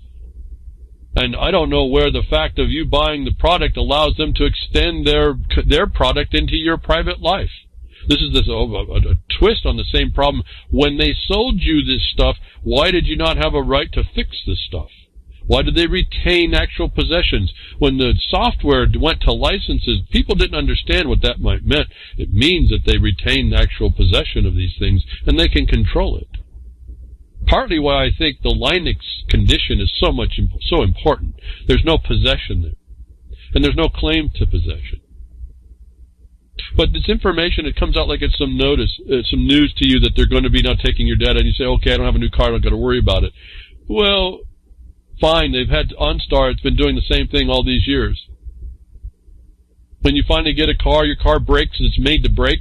Speaker 1: And I don't know where the fact of you buying the product allows them to extend their product into your private life. This is a twist on the same problem. When they sold you this stuff, why did you not have a right to fix this stuff? Why did they retain actual possessions? When the software went to licenses, people didn't understand what that might mean. It means that they retain actual possession of these things, and they can control it. Partly why I think the Linux condition is so important. There's no possession there, and there's no claim to possession. But this information, it comes out like it's some news to you that they're going to be now taking your data, and you say, okay, I don't have a new car, I don't got to worry about it. Well, fine, they've had OnStar, it's been doing the same thing all these years. When you finally get a car, your car breaks and it's made to break,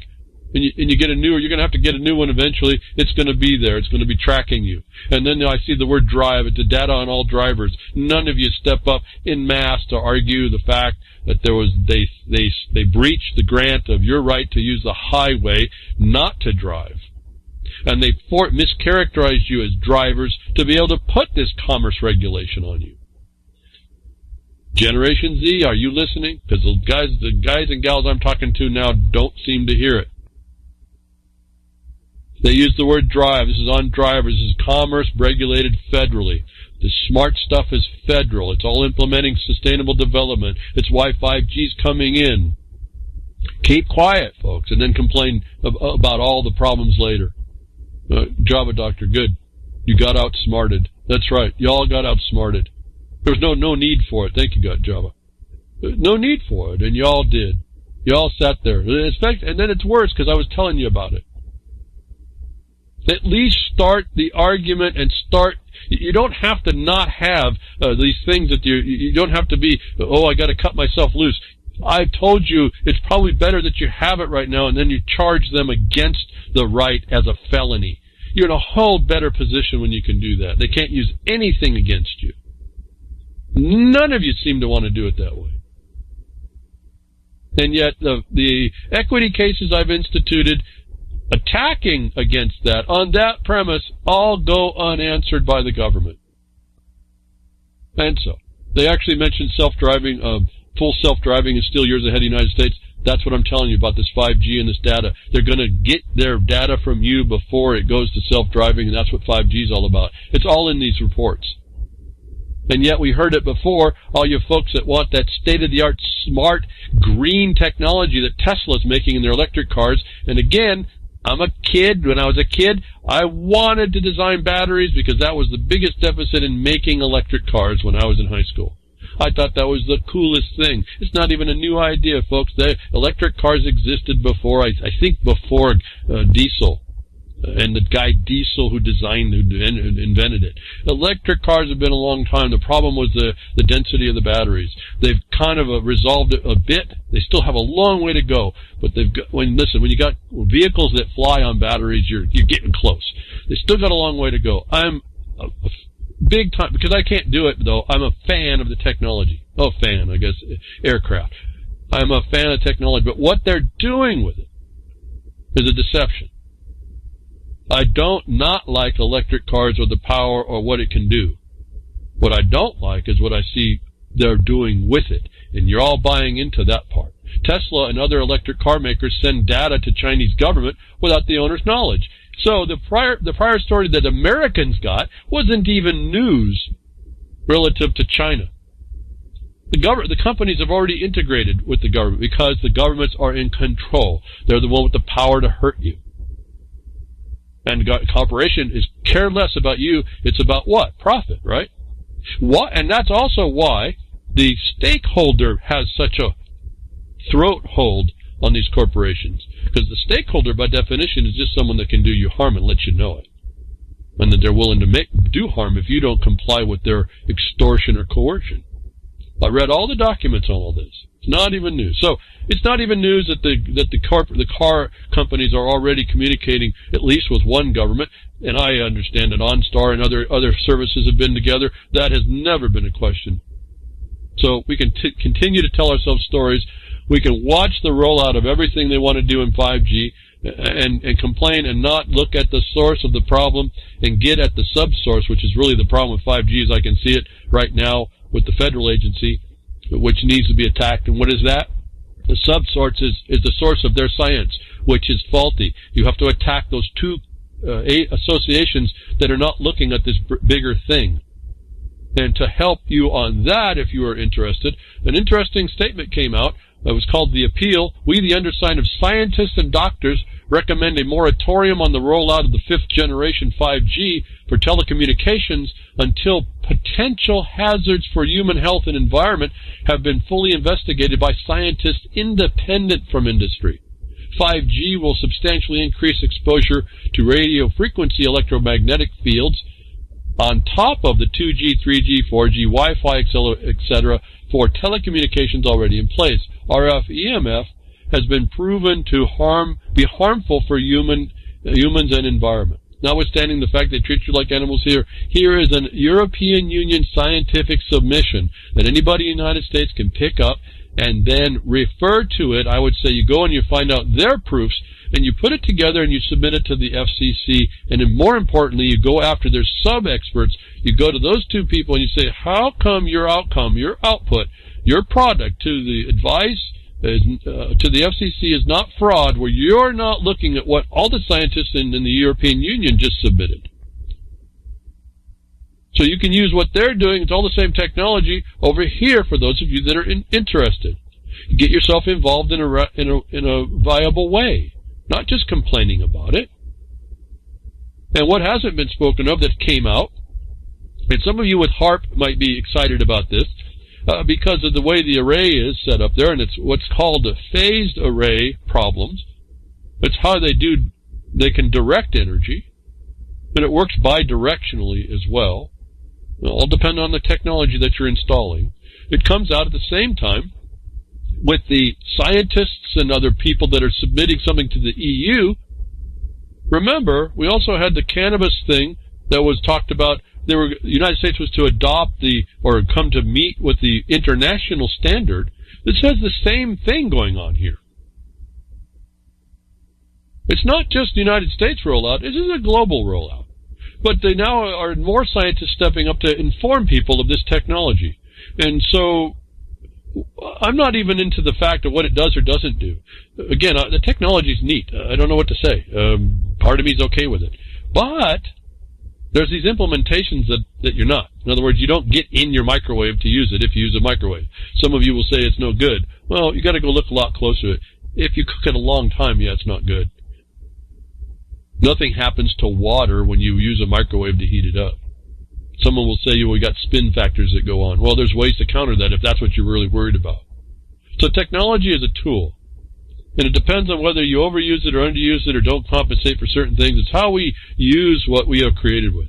Speaker 1: and you get a new, or you're going to have to get a new one eventually, it's going to be there. It's going to be tracking you. And then I see the word drive. It's a data on all drivers. None of you step up in mass to argue the fact that they breached the grant of your right to use the highway not to drive. And they mischaracterized you as drivers to be able to put this commerce regulation on you. Generation Z, are you listening? Because the guys and gals I'm talking to now don't seem to hear it. They use the word drive. This is on drivers. This is commerce regulated federally. The smart stuff is federal. It's all implementing sustainable development. It's why 5G's coming in. Keep quiet, folks, and then complain about all the problems later. Java Doctor, good. You got outsmarted. That's right. You all got outsmarted. There was no need for it. Thank you, God, Java. No need for it, and you all did. You all sat there. And then it's worse because I was telling you about it. At least start the argument and start. You don't have to not have these things that you don't have to be, I got to cut myself loose. I've told you it's probably better that you have it right now and then you charge them against the right as a felony. You're in a whole better position when you can do that. They can't use anything against you. None of you seem to want to do it that way. And yet the equity cases I've instituted attacking against that, on that premise, all go unanswered by the government. And so, they actually mentioned self-driving, full self-driving is still years ahead of the United States. That's what I'm telling you about this 5G and this data. They're going to get their data from you before it goes to self-driving, and that's what 5G is all about. It's all in these reports. And yet we heard it before, all you folks that want that state-of-the-art, smart, green technology that Tesla's making in their electric cars. And again, I'm a kid. When I was a kid, I wanted to design batteries because that was the biggest deficit in making electric cars when I was in high school. I thought that was the coolest thing. It's not even a new idea, folks. Electric cars existed before, I think before diesel. And the guy Diesel who invented it. Electric cars have been a long time. The problem was the density of the batteries. They've kind of resolved it a bit. They still have a long way to go. But when you got vehicles that fly on batteries, you're getting close. They still got a long way to go. I'm a big time, because I can't do it though. I'm a fan of the technology. Oh, fan, I guess, aircraft. I'm a fan of technology, but what they're doing with it is a deception. I don't not like electric cars or the power or what it can do. What I don't like is what I see they're doing with it, and you're all buying into that part. Tesla and other electric car makers send data to Chinese government without the owner's knowledge. So the prior story that Americans got wasn't even news relative to China. The companies have already integrated with the government because the governments are in control. They're the one with the power to hurt you. And the corporation is care less about you. It's about what? Profit, right? And that's also why the stakeholder has such a throat hold on these corporations. Because the stakeholder, by definition, is just someone that can do you harm and let you know it. And that they're willing to do harm if you don't comply with their extortion or coercion. I read all the documents on all this. It's not even news. So it's not even news that the car companies are already communicating at least with one government. And I understand that OnStar and other services have been together. That has never been a question. So we can continue to tell ourselves stories. We can watch the rollout of everything they want to do in 5G and complain and not look at the source of the problem and get at the subsource, which is really the problem with 5G as I can see it right now with the federal agency, which needs to be attacked. And what is that? The subsource is the source of their science, which is faulty. You have to attack those two associations that are not looking at this bigger thing. And to help you on that, if you are interested, an interesting statement came out. It was called The Appeal. We, the undersigned of scientists and doctors, recommend a moratorium on the rollout of the 5th generation 5G for telecommunications until potential hazards for human health and environment have been fully investigated by scientists independent from industry. 5G will substantially increase exposure to radio frequency electromagnetic fields on top of the 2G, 3G, 4G, Wi-Fi, etc. for telecommunications already in place. RF EMF has been proven to be harmful for humans and environment. Notwithstanding the fact they treat you like animals here is an European Union scientific submission that anybody in the United States can pick up and then refer to it. I would say you go and you find out their proofs and you put it together and you submit it to the FCC, and then more importantly, you go after their sub-experts. You go to those two people and you say, how come your outcome, your output, your product to the advice to the FCC is not fraud, where you're not looking at what all the scientists in the European Union just submitted. So you can use what they're doing. It's all the same technology over here for those of you that are interested. Get yourself involved in a viable way, not just complaining about it. And what hasn't been spoken of that came out, and some of you with HARP might be excited about this, because of the way the array is set up there, and it's what's called a phased array problems. It's how they can direct energy, and it works bidirectionally as well. It'll all depend on the technology that you're installing. It comes out at the same time with the scientists and other people that are submitting something to the EU. Remember, we also had the cannabis thing that was talked about. The United States was to adopt or come to meet with the international standard. This has the same thing going on here. It's not just the United States rollout, it is a global rollout. But they now are more scientists stepping up to inform people of this technology. And so I'm not even into the fact of what it does or doesn't do. Again, the technology's neat. I don't know what to say. Part of me is okay with it. But there's these implementations that you're not. In other words, you don't get in your microwave to use it if you use a microwave. Some of you will say it's no good. Well, you got to go look a lot closer. If you cook it a long time, yeah, it's not good. Nothing happens to water when you use a microwave to heat it up. Someone will say, well, we got spin factors that go on. Well, there's ways to counter that if that's what you're really worried about. So technology is a tool. And it depends on whether you overuse it or underuse it or don't compensate for certain things. It's how we use what we have created with.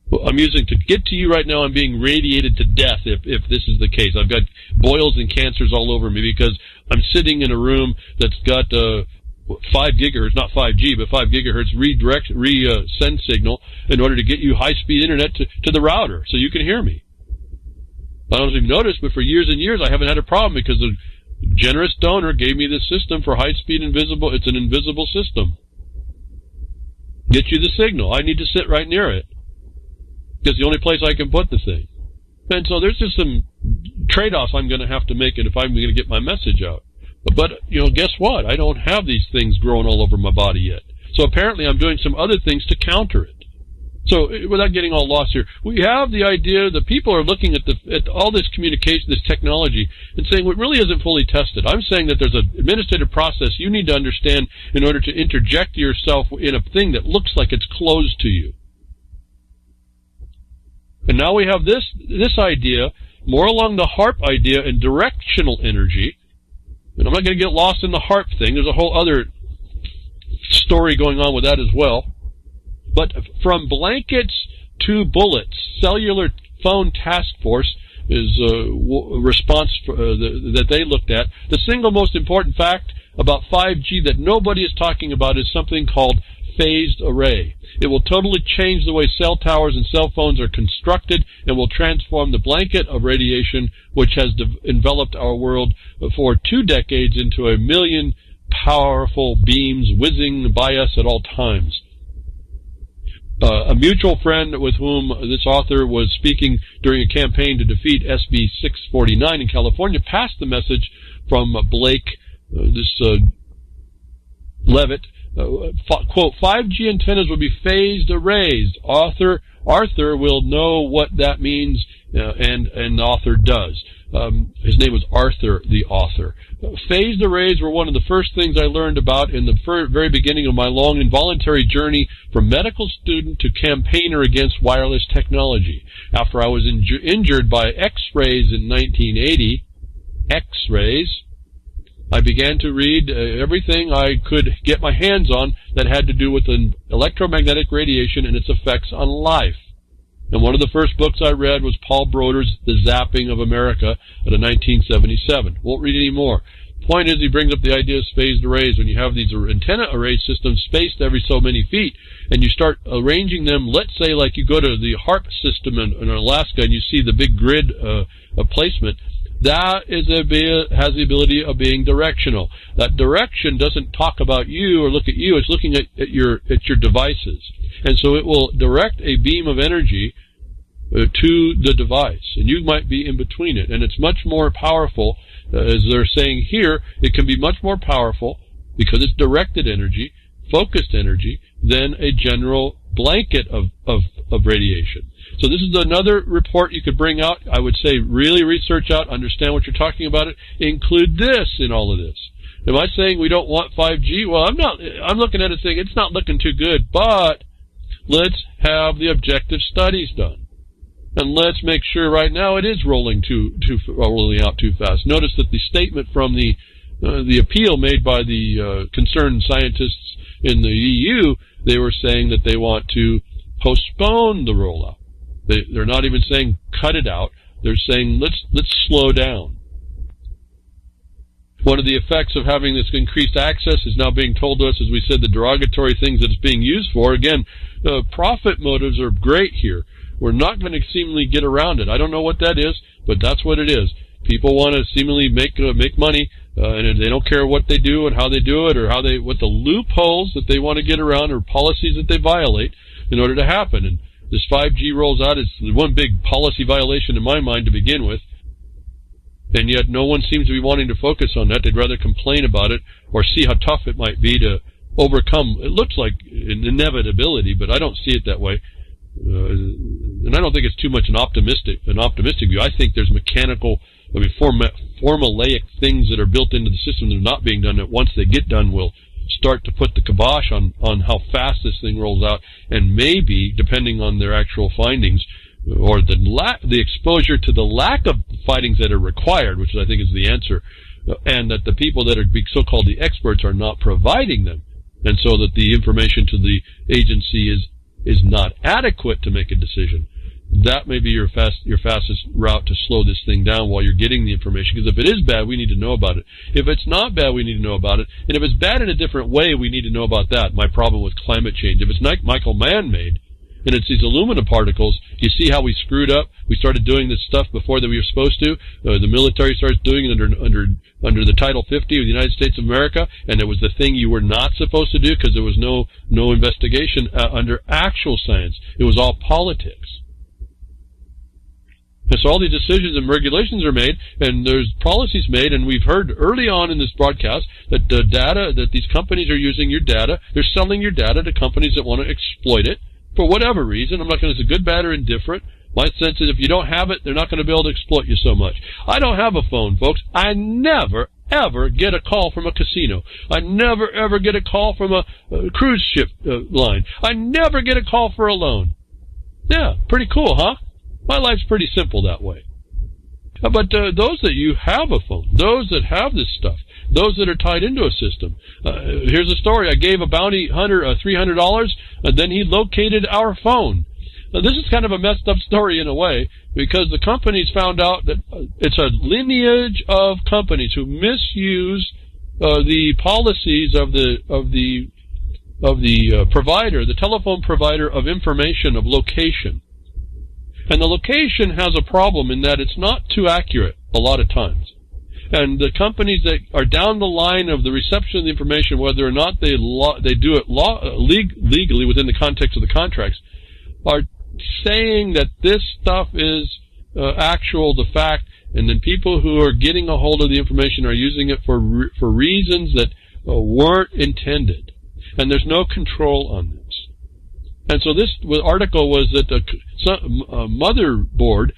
Speaker 1: Well, I'm using to get to you right now. I'm being radiated to death if this is the case. I've got boils and cancers all over me because I'm sitting in a room that's got 5 gigahertz, not 5G, but 5 gigahertz send signal in order to get you high-speed internet to the router so you can hear me. I don't know if you've noticed, but for years and years I haven't had a problem because the generous donor gave me this system for high-speed invisible. It's an invisible system. Get you the signal. I need to sit right near it. It's the only place I can put the thing. And so there's just some trade-offs I'm going to have to make it if I'm going to get my message out. But, guess what? I don't have these things growing all over my body yet. So apparently I'm doing some other things to counter it. So without getting all lost here, we have the idea that people are looking at all this communication, this technology, and saying it really isn't fully tested. I'm saying that there's an administrative process you need to understand in order to interject yourself in a thing that looks like it's closed to you. And now we have this idea, more along the HARP idea and directional energy. And I'm not going to get lost in the HARP thing. There's a whole other story going on with that as well. But from blankets to bullets, Cellular Phone Task Force is a response that they looked at. The single most important fact about 5G that nobody is talking about is something called phased array. It will totally change the way cell towers and cell phones are constructed and will transform the blanket of radiation which has enveloped our world for 2 decades into 1 million powerful beams whizzing by us at all times. A mutual friend with whom this author was speaking during a campaign to defeat SB 649 in California passed the message from Blake, Levitt, quote, 5G antennas will be phased arrays. Arthur will know what that means, and the author does. His name was Arthur, the author. Phased arrays were one of the first things I learned about in the very beginning of my long involuntary journey from medical student to campaigner against wireless technology. After I was injured by X-rays in 1980, X-rays, I began to read everything I could get my hands on that had to do with electromagnetic radiation and its effects on life. And one of the first books I read was Paul Broder's The Zapping of America out of 1977. Won't read any more. The point is, he brings up the idea of phased arrays. When you have these antenna array systems spaced every so many feet, and you start arranging them, let's say like you go to the HARP system in Alaska and you see the big grid placement, that has the ability of being directional. That direction doesn't talk about you or look at you. It's looking at your devices. And so it will direct a beam of energy to the device. And you might be in between it. And it's much more powerful, as they're saying here, it can be much more powerful because it's directed energy, focused energy, than a general blanket of radiation. So this is another report you could bring out. I would say really research out, understand what you're talking about it, include this in all of this. Am I saying we don't want 5G? Well, I'm not. I'm looking at it saying it's not looking too good, but let's have the objective studies done. And let's make sure right now it is rolling out too fast. Notice that the statement from the appeal made by the concerned scientists in the EU, they were saying that they want to postpone the rollout. They're not even saying cut it out. They're saying let's slow down. One of the effects of having this increased access is now being told to us, as we said, the derogatory things that it's being used for. Again, profit motives are great here. We're not going to seemingly get around it. I don't know what that is, but that's what it is. People want to seemingly make money, and they don't care what they do and how they do it, or what the loopholes that they want to get around or policies that they violate in order to happen. And this 5G rolls out is one big policy violation in my mind to begin with. And yet no one seems to be wanting to focus on that. They'd rather complain about it or see how tough it might be to overcome. It looks like an inevitability, but I don't see it that way. And I don't think it's too much an optimistic view. I think there's formulaic things that are built into the system that are not being done, that once they get done will start to put the kibosh on how fast this thing rolls out, and maybe, depending on their actual findings, or the exposure to the lack of findings that are required, which I think is the answer, and that the people that are so-called the experts are not providing them, and so that the information to the agency is not adequate to make a decision. That may be your fastest route to slow this thing down while you're getting the information. Because if it is bad, we need to know about it. If it's not bad, we need to know about it. And if it's bad in a different way, we need to know about that. My problem with climate change. If it's Michael man-made, and it's these aluminum particles, you see how we screwed up? We started doing this stuff before that we were supposed to. The military starts doing it under the Title 50 of the United States of America, and it was the thing you were not supposed to do because there was no investigation under actual science. It was all politics. And so all these decisions and regulations are made, and there's policies made, and we've heard early on in this broadcast that the data, that these companies are using your data, they're selling your data to companies that want to exploit it for whatever reason. I'm not going to say good, bad, or indifferent. My sense is if you don't have it, they're not going to be able to exploit you so much. I don't have a phone, folks. I never, ever get a call from a casino. I never, ever get a call from a cruise ship line. I never get a call for a loan. Yeah, pretty cool, huh? My life's pretty simple that way. But those that you have a phone, those that have this stuff, those that are tied into a system. Here's a story. I gave a bounty hunter $300, and then he located our phone. Now, this is kind of a messed up story in a way, because the companies found out that it's a lineage of companies who misuse the policies of the provider, the telephone provider of information, of location. And the location has a problem in that it's not too accurate a lot of times. And the companies that are down the line of the reception of the information, whether or not they do it legally within the context of the contracts, are saying that this stuff is the fact, and then people who are getting a hold of the information are using it for reasons that weren't intended. And there's no control on this. And so this article was that a motherboard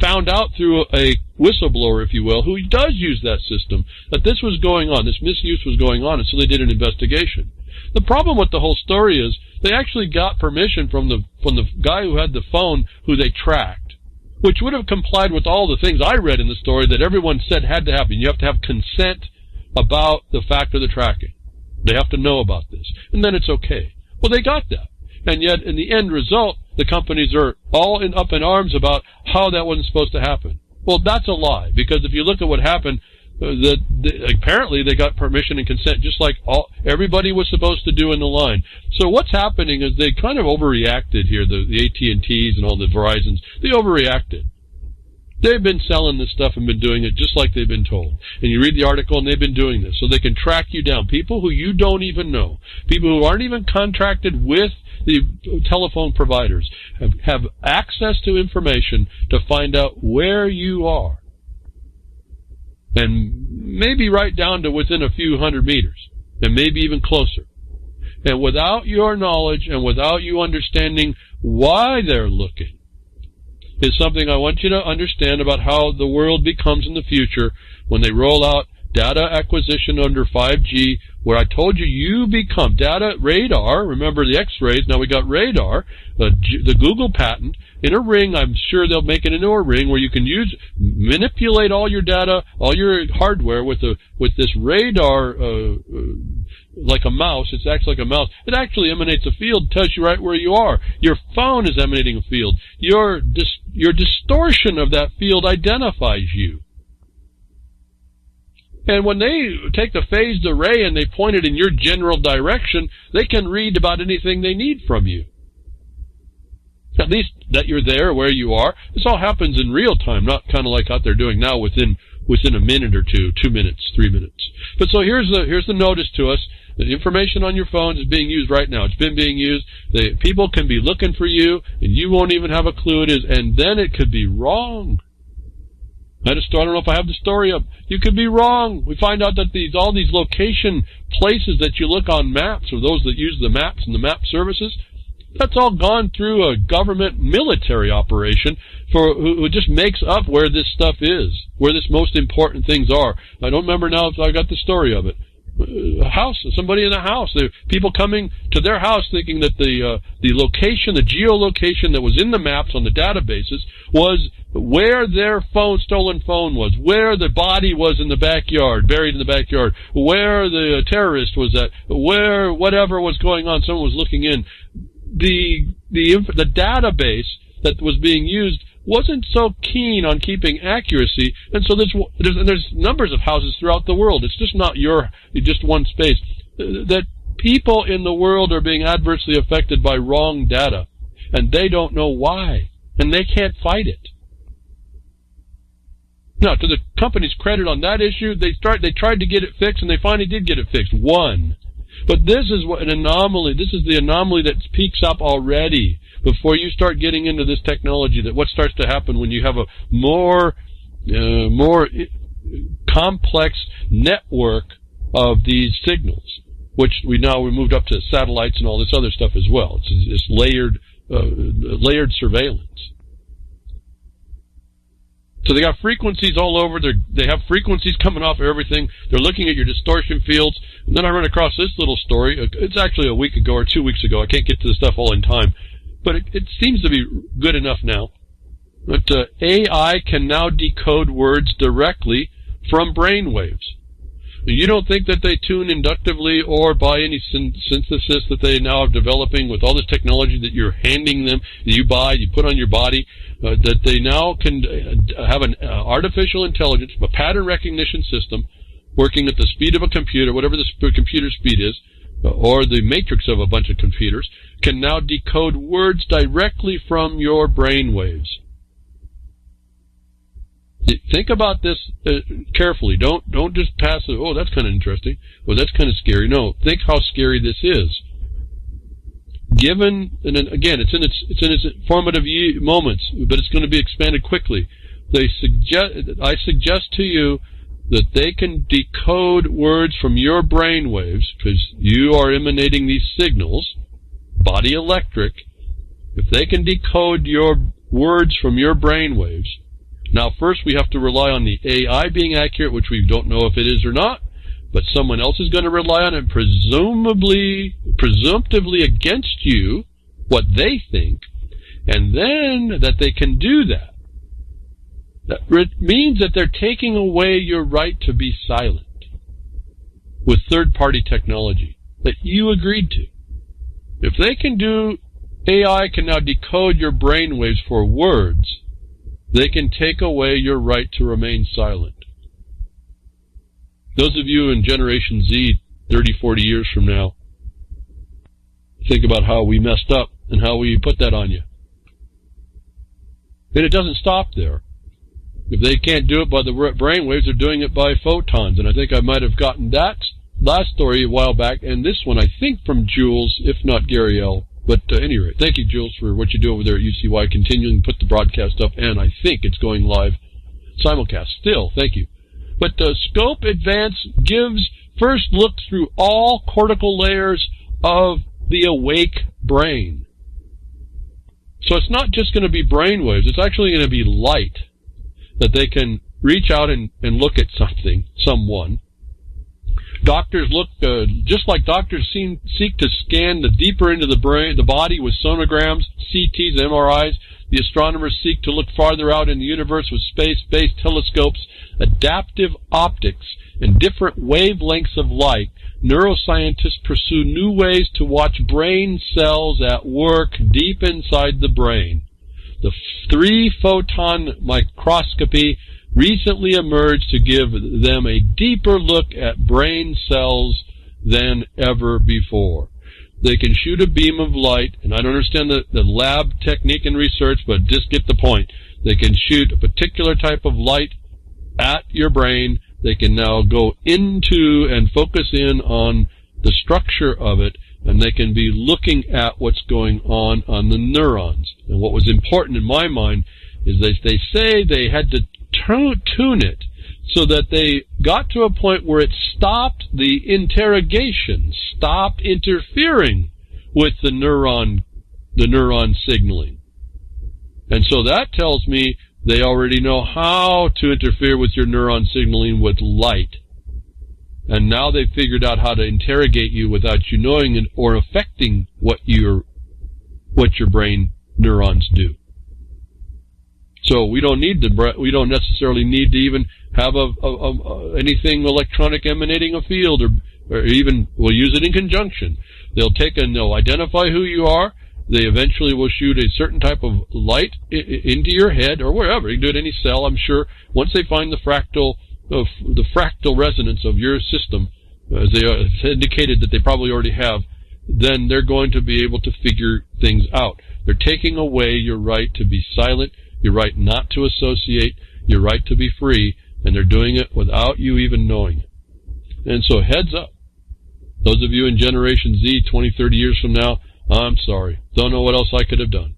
Speaker 1: found out through a whistleblower, if you will, who does use that system, that this was going on, this misuse was going on, and so they did an investigation. The problem with the whole story is they actually got permission from the guy who had the phone who they tracked, which would have complied with all the things I read in the story that everyone said had to happen. You have to have consent about the fact of the tracking. They have to know about this, and then it's okay. Well, they got that. And yet, in the end result, the companies are all up in arms about how that wasn't supposed to happen. Well, that's a lie, because if you look at what happened, apparently they got permission and consent just like everybody was supposed to do in the line. So what's happening is they kind of overreacted here, the AT&Ts and all the Verizons. They overreacted. They've been selling this stuff and been doing it just like they've been told. And you read the article, and they've been doing this. So they can track you down. People who you don't even know. People who aren't even contracted with the telephone providers have access to information to find out where you are. And maybe right down to within a few hundred meters. And maybe even closer. And without your knowledge and without you understanding why they're looking, is something I want you to understand about how the world becomes in the future when they roll out data acquisition under 5G, where I told you become data radar. Remember the X-rays, now we got radar, the Google patent, in a ring. I'm sure they'll make it into a ring where you can manipulate all your data, all your hardware with this radar, like a mouse. It acts like a mouse. It actually emanates a field, tells you right where you are. Your phone is emanating a field. Your distortion of that field identifies you. And when they take the phased array and they point it in your general direction, they can read about anything they need from you. At least that you're there where you are. This all happens in real time, not kind of like out there doing now within a minute or two, 2 minutes, 3 minutes. But so here's the notice to us. The information on your phones is being used right now. It's been being used. People can be looking for you, and you won't even have a clue it is, and then it could be wrong. I don't know if I have the story up. You could be wrong. We find out that all these location places that you look on maps, or those that use the maps and the map services, that's all gone through a government military operation who just makes up where this stuff is, where this most important things are. I don't remember now if I got the story of it. house, somebody in the house. People coming to their house thinking that the location, the geolocation that was in the maps on the databases was where their stolen phone was, where the body was in the backyard, buried in the backyard, where the terrorist was at, where whatever was going on, someone was looking in. The database that was being used wasn't so keen on keeping accuracy, and so there's numbers of houses throughout the world. It's just not just one space. That people in the world are being adversely affected by wrong data, and they don't know why, and they can't fight it. Now, to the company's credit on that issue, they tried to get it fixed, and they finally did get it fixed. But this is an anomaly. This is the anomaly that peaks up already before you start getting into this technology. That what starts to happen when you have a more complex network of these signals, which we moved up to satellites and all this other stuff as well. It's layered surveillance. So they got frequencies all over. They have frequencies coming off of everything. They're looking at your distortion fields. And then I run across this little story. It's actually a week ago or 2 weeks ago. I can't get to the stuff all in time. But it seems to be good enough now. But AI can now decode words directly from brain waves. You don't think that they tune inductively or by any synthesis that they now are developing with all this technology that you're handing them, that you buy, you put on your body, that they now can have an artificial intelligence, a pattern recognition system working at the speed of a computer, whatever the computer speed is, or the matrix of a bunch of computers, can now decode words directly from your brain waves. Think about this carefully. Don't just pass it. Oh, that's kind of interesting. Well, that's kind of scary. No, think how scary this is. Given, and then again, it's in its formative moments, but it's going to be expanded quickly. I suggest to you that they can decode words from your brain waves because you are emanating these signals, body electric. If they can decode your words from your brain waves. Now, first we have to rely on the AI being accurate, which we don't know if it is or not, but someone else is going to rely on it, presumptively against you, what they think, and then that they can do that. That means that they're taking away your right to be silent with third-party technology that you agreed to. If they can do, AI can now decode your brainwaves for words, they can take away your right to remain silent. Those of you in Generation Z, 30, 40 years from now, think about how we messed up and how we put that on you. And it doesn't stop there. If they can't do it by the brainwaves, they're doing it by photons. And I think I might have gotten that last story a while back, and this one, I think, from Jules, if not Gary L. But at any rate, thank you, Jules, for what you do over there at UCY, continuing to put the broadcast up, and I think it's going live simulcast. Still, thank you. But Scope Advance gives first look through all cortical layers of the awake brain. So it's not just going to be brain waves, it's actually going to be light that they can reach out and look at someone. Doctors look, just like doctors seek to scan the deeper into the body with sonograms, CTs, MRIs, the astronomers seek to look farther out in the universe with space-based telescopes, adaptive optics, and different wavelengths of light. Neuroscientists pursue new ways to watch brain cells at work deep inside the brain. The 3-photon microscopy recently emerged to give them a deeper look at brain cells than ever before. They can shoot a beam of light, and I don't understand the lab technique and research, but just get the point. They can shoot a particular type of light at your brain. They can now go into and focus in on the structure of it, and they can be looking at what's going on the neurons. And what was important in my mind is they say they had to tune it so that they got to a point where it stopped the interrogation, stopped interfering with the neuron signaling. And so that tells me they already know how to interfere with your neuron signaling with light. And now they've figured out how to interrogate you without you knowing it or affecting what your brain neurons do. So we don't necessarily need to even have anything electronic emanating a field, or even we'll use it in conjunction. They'll take and they'll identify who you are. They eventually will shoot a certain type of light into your head or wherever. You can do it in any cell, I'm sure. Once they find the fractal resonance of your system, as they indicated that they probably already have, then they're going to be able to figure things out. They're taking away your right to be silent, your right not to associate, your right to be free, and they're doing it without you even knowing it. And so heads up. Those of you in Generation Z 20, 30 years from now, I'm sorry. Don't know what else I could have done.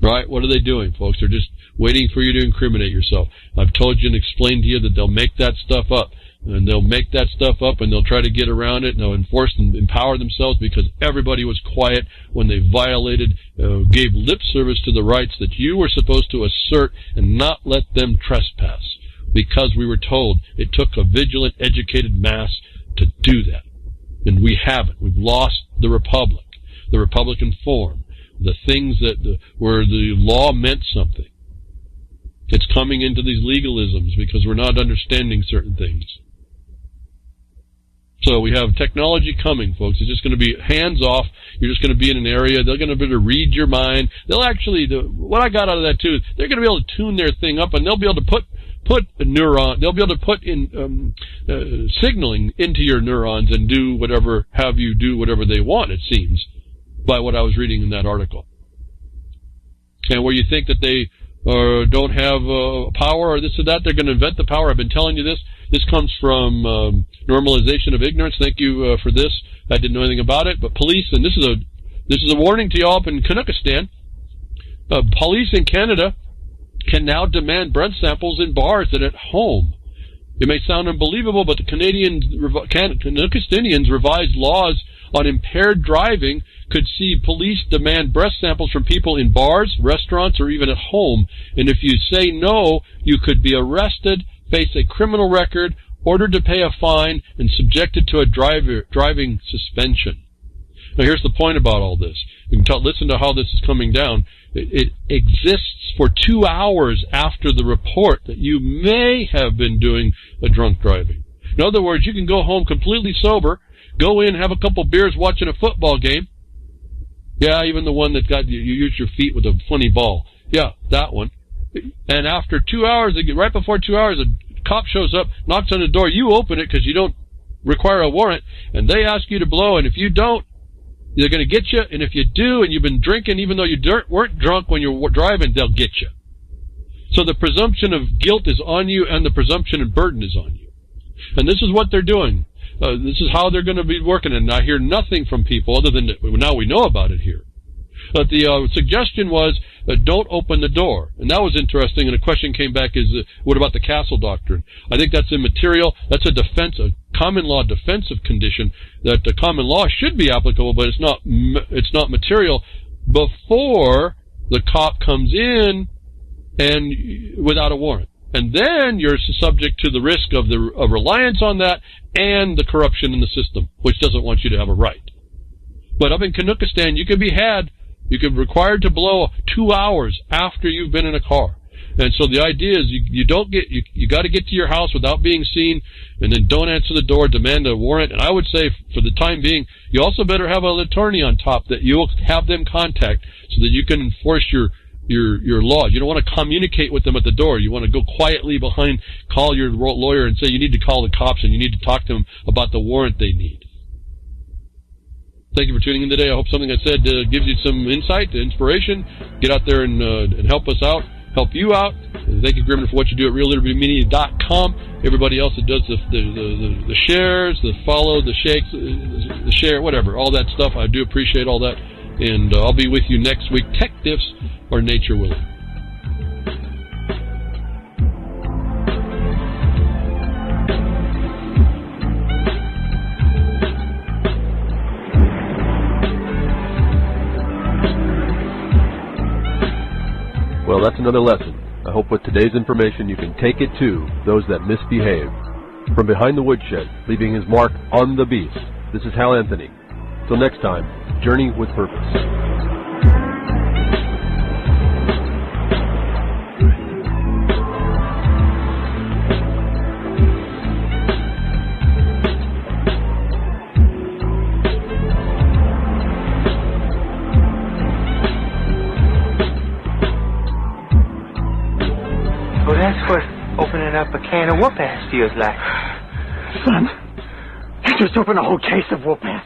Speaker 1: Right? What are they doing, folks? They're just waiting for you to incriminate yourself. I've told you and explained to you that they'll make that stuff up. And they'll make that stuff up and they'll try to get around it and they'll enforce and empower themselves because everybody was quiet when they violated, gave lip service to the rights that you were supposed to assert and not let them trespass. Because we were told it took a vigilant, educated mass to do that. And we haven't. We've lost the Republic, the Republican form, the things that where the law meant something. It's coming into these legalisms because we're not understanding certain things. So we have technology coming, folks. It's just going to be hands off. You're just going to be in an area. They're going to be able to read your mind. They'll actually, what I got out of that too, is they're going to be able to tune their thing up and they'll be able to put a neuron, they'll be able to put in signaling into your neurons and do whatever, have you do whatever they want, it seems, by what I was reading in that article. And where you think that they don't have power or this or that, they're going to invent the power. I've been telling you this. This comes from Normalization of Ignorance. Thank you for this. I didn't know anything about it. But police, and this is a warning to y'all up in Canuckistan. Police in Canada can now demand breath samples in bars and at home. It may sound unbelievable, but the Canuckistanians revised laws on impaired driving could see police demand breath samples from people in bars, restaurants, or even at home. And if you say no, you could be arrested, face a criminal record, ordered to pay a fine, and subjected to a driving suspension. Now here's the point about all this. You can listen to how this is coming down. It exists for 2 hours after the report that you may have been doing a drunk driving. In other words, you can go home completely sober, go in, have a couple beers watching a football game. Yeah, even the one that got you use your feet with a funny ball. Yeah, that one. And after 2 hours, right before 2 hours, a cop shows up, knocks on the door. You open it because you don't require a warrant, and they ask you to blow. And if you don't, they're going to get you. And if you do, and you've been drinking, even though you weren't drunk when you were driving, they'll get you. So the presumption of guilt is on you, and the presumption of burden is on you. And this is what they're doing. This is how they're going to be working. And I hear nothing from people other than now we know about it here. But the suggestion was, don't open the door. And that was interesting, and a question came back is, what about the castle doctrine? I think that's immaterial. That's a common law defensive condition that the common law should be applicable, but it's not material before the cop comes in and without a warrant. And then you're subject to the risk of reliance on that and the corruption in the system, which doesn't want you to have a right. But up in Canuckistan, you can be required to blow 2 hours after you've been in a car. And so the idea is you got to get to your house without being seen, and then don't answer the door, demand a warrant. And I would say for the time being, you also better have an attorney on top that you'll have them contact so that you can enforce your laws. You don't want to communicate with them at the door. You want to go quietly behind, call your lawyer and say you need to call the cops and you need to talk to them about the warrant they need. Thank you for tuning in today. I hope something I said gives you some insight, inspiration. Get out there and help us out, help you out. And thank you, Grimmer, for what you do at reallibertymedia.com. Everybody else that does the shares, the follow, the shakes, the share, whatever, all that stuff. I do appreciate all that. And I'll be with you next week, tech diffs or nature willing.
Speaker 2: Well, that's another lesson. I hope with today's information you can take it to those that misbehave. From behind the woodshed, leaving his mark on the beast, this is Hal Anthony. Till next time, journey with purpose.
Speaker 3: Well, that's what opening up a can of whoop-ass feels like.
Speaker 4: Son, you just opened a whole case of whoop-ass.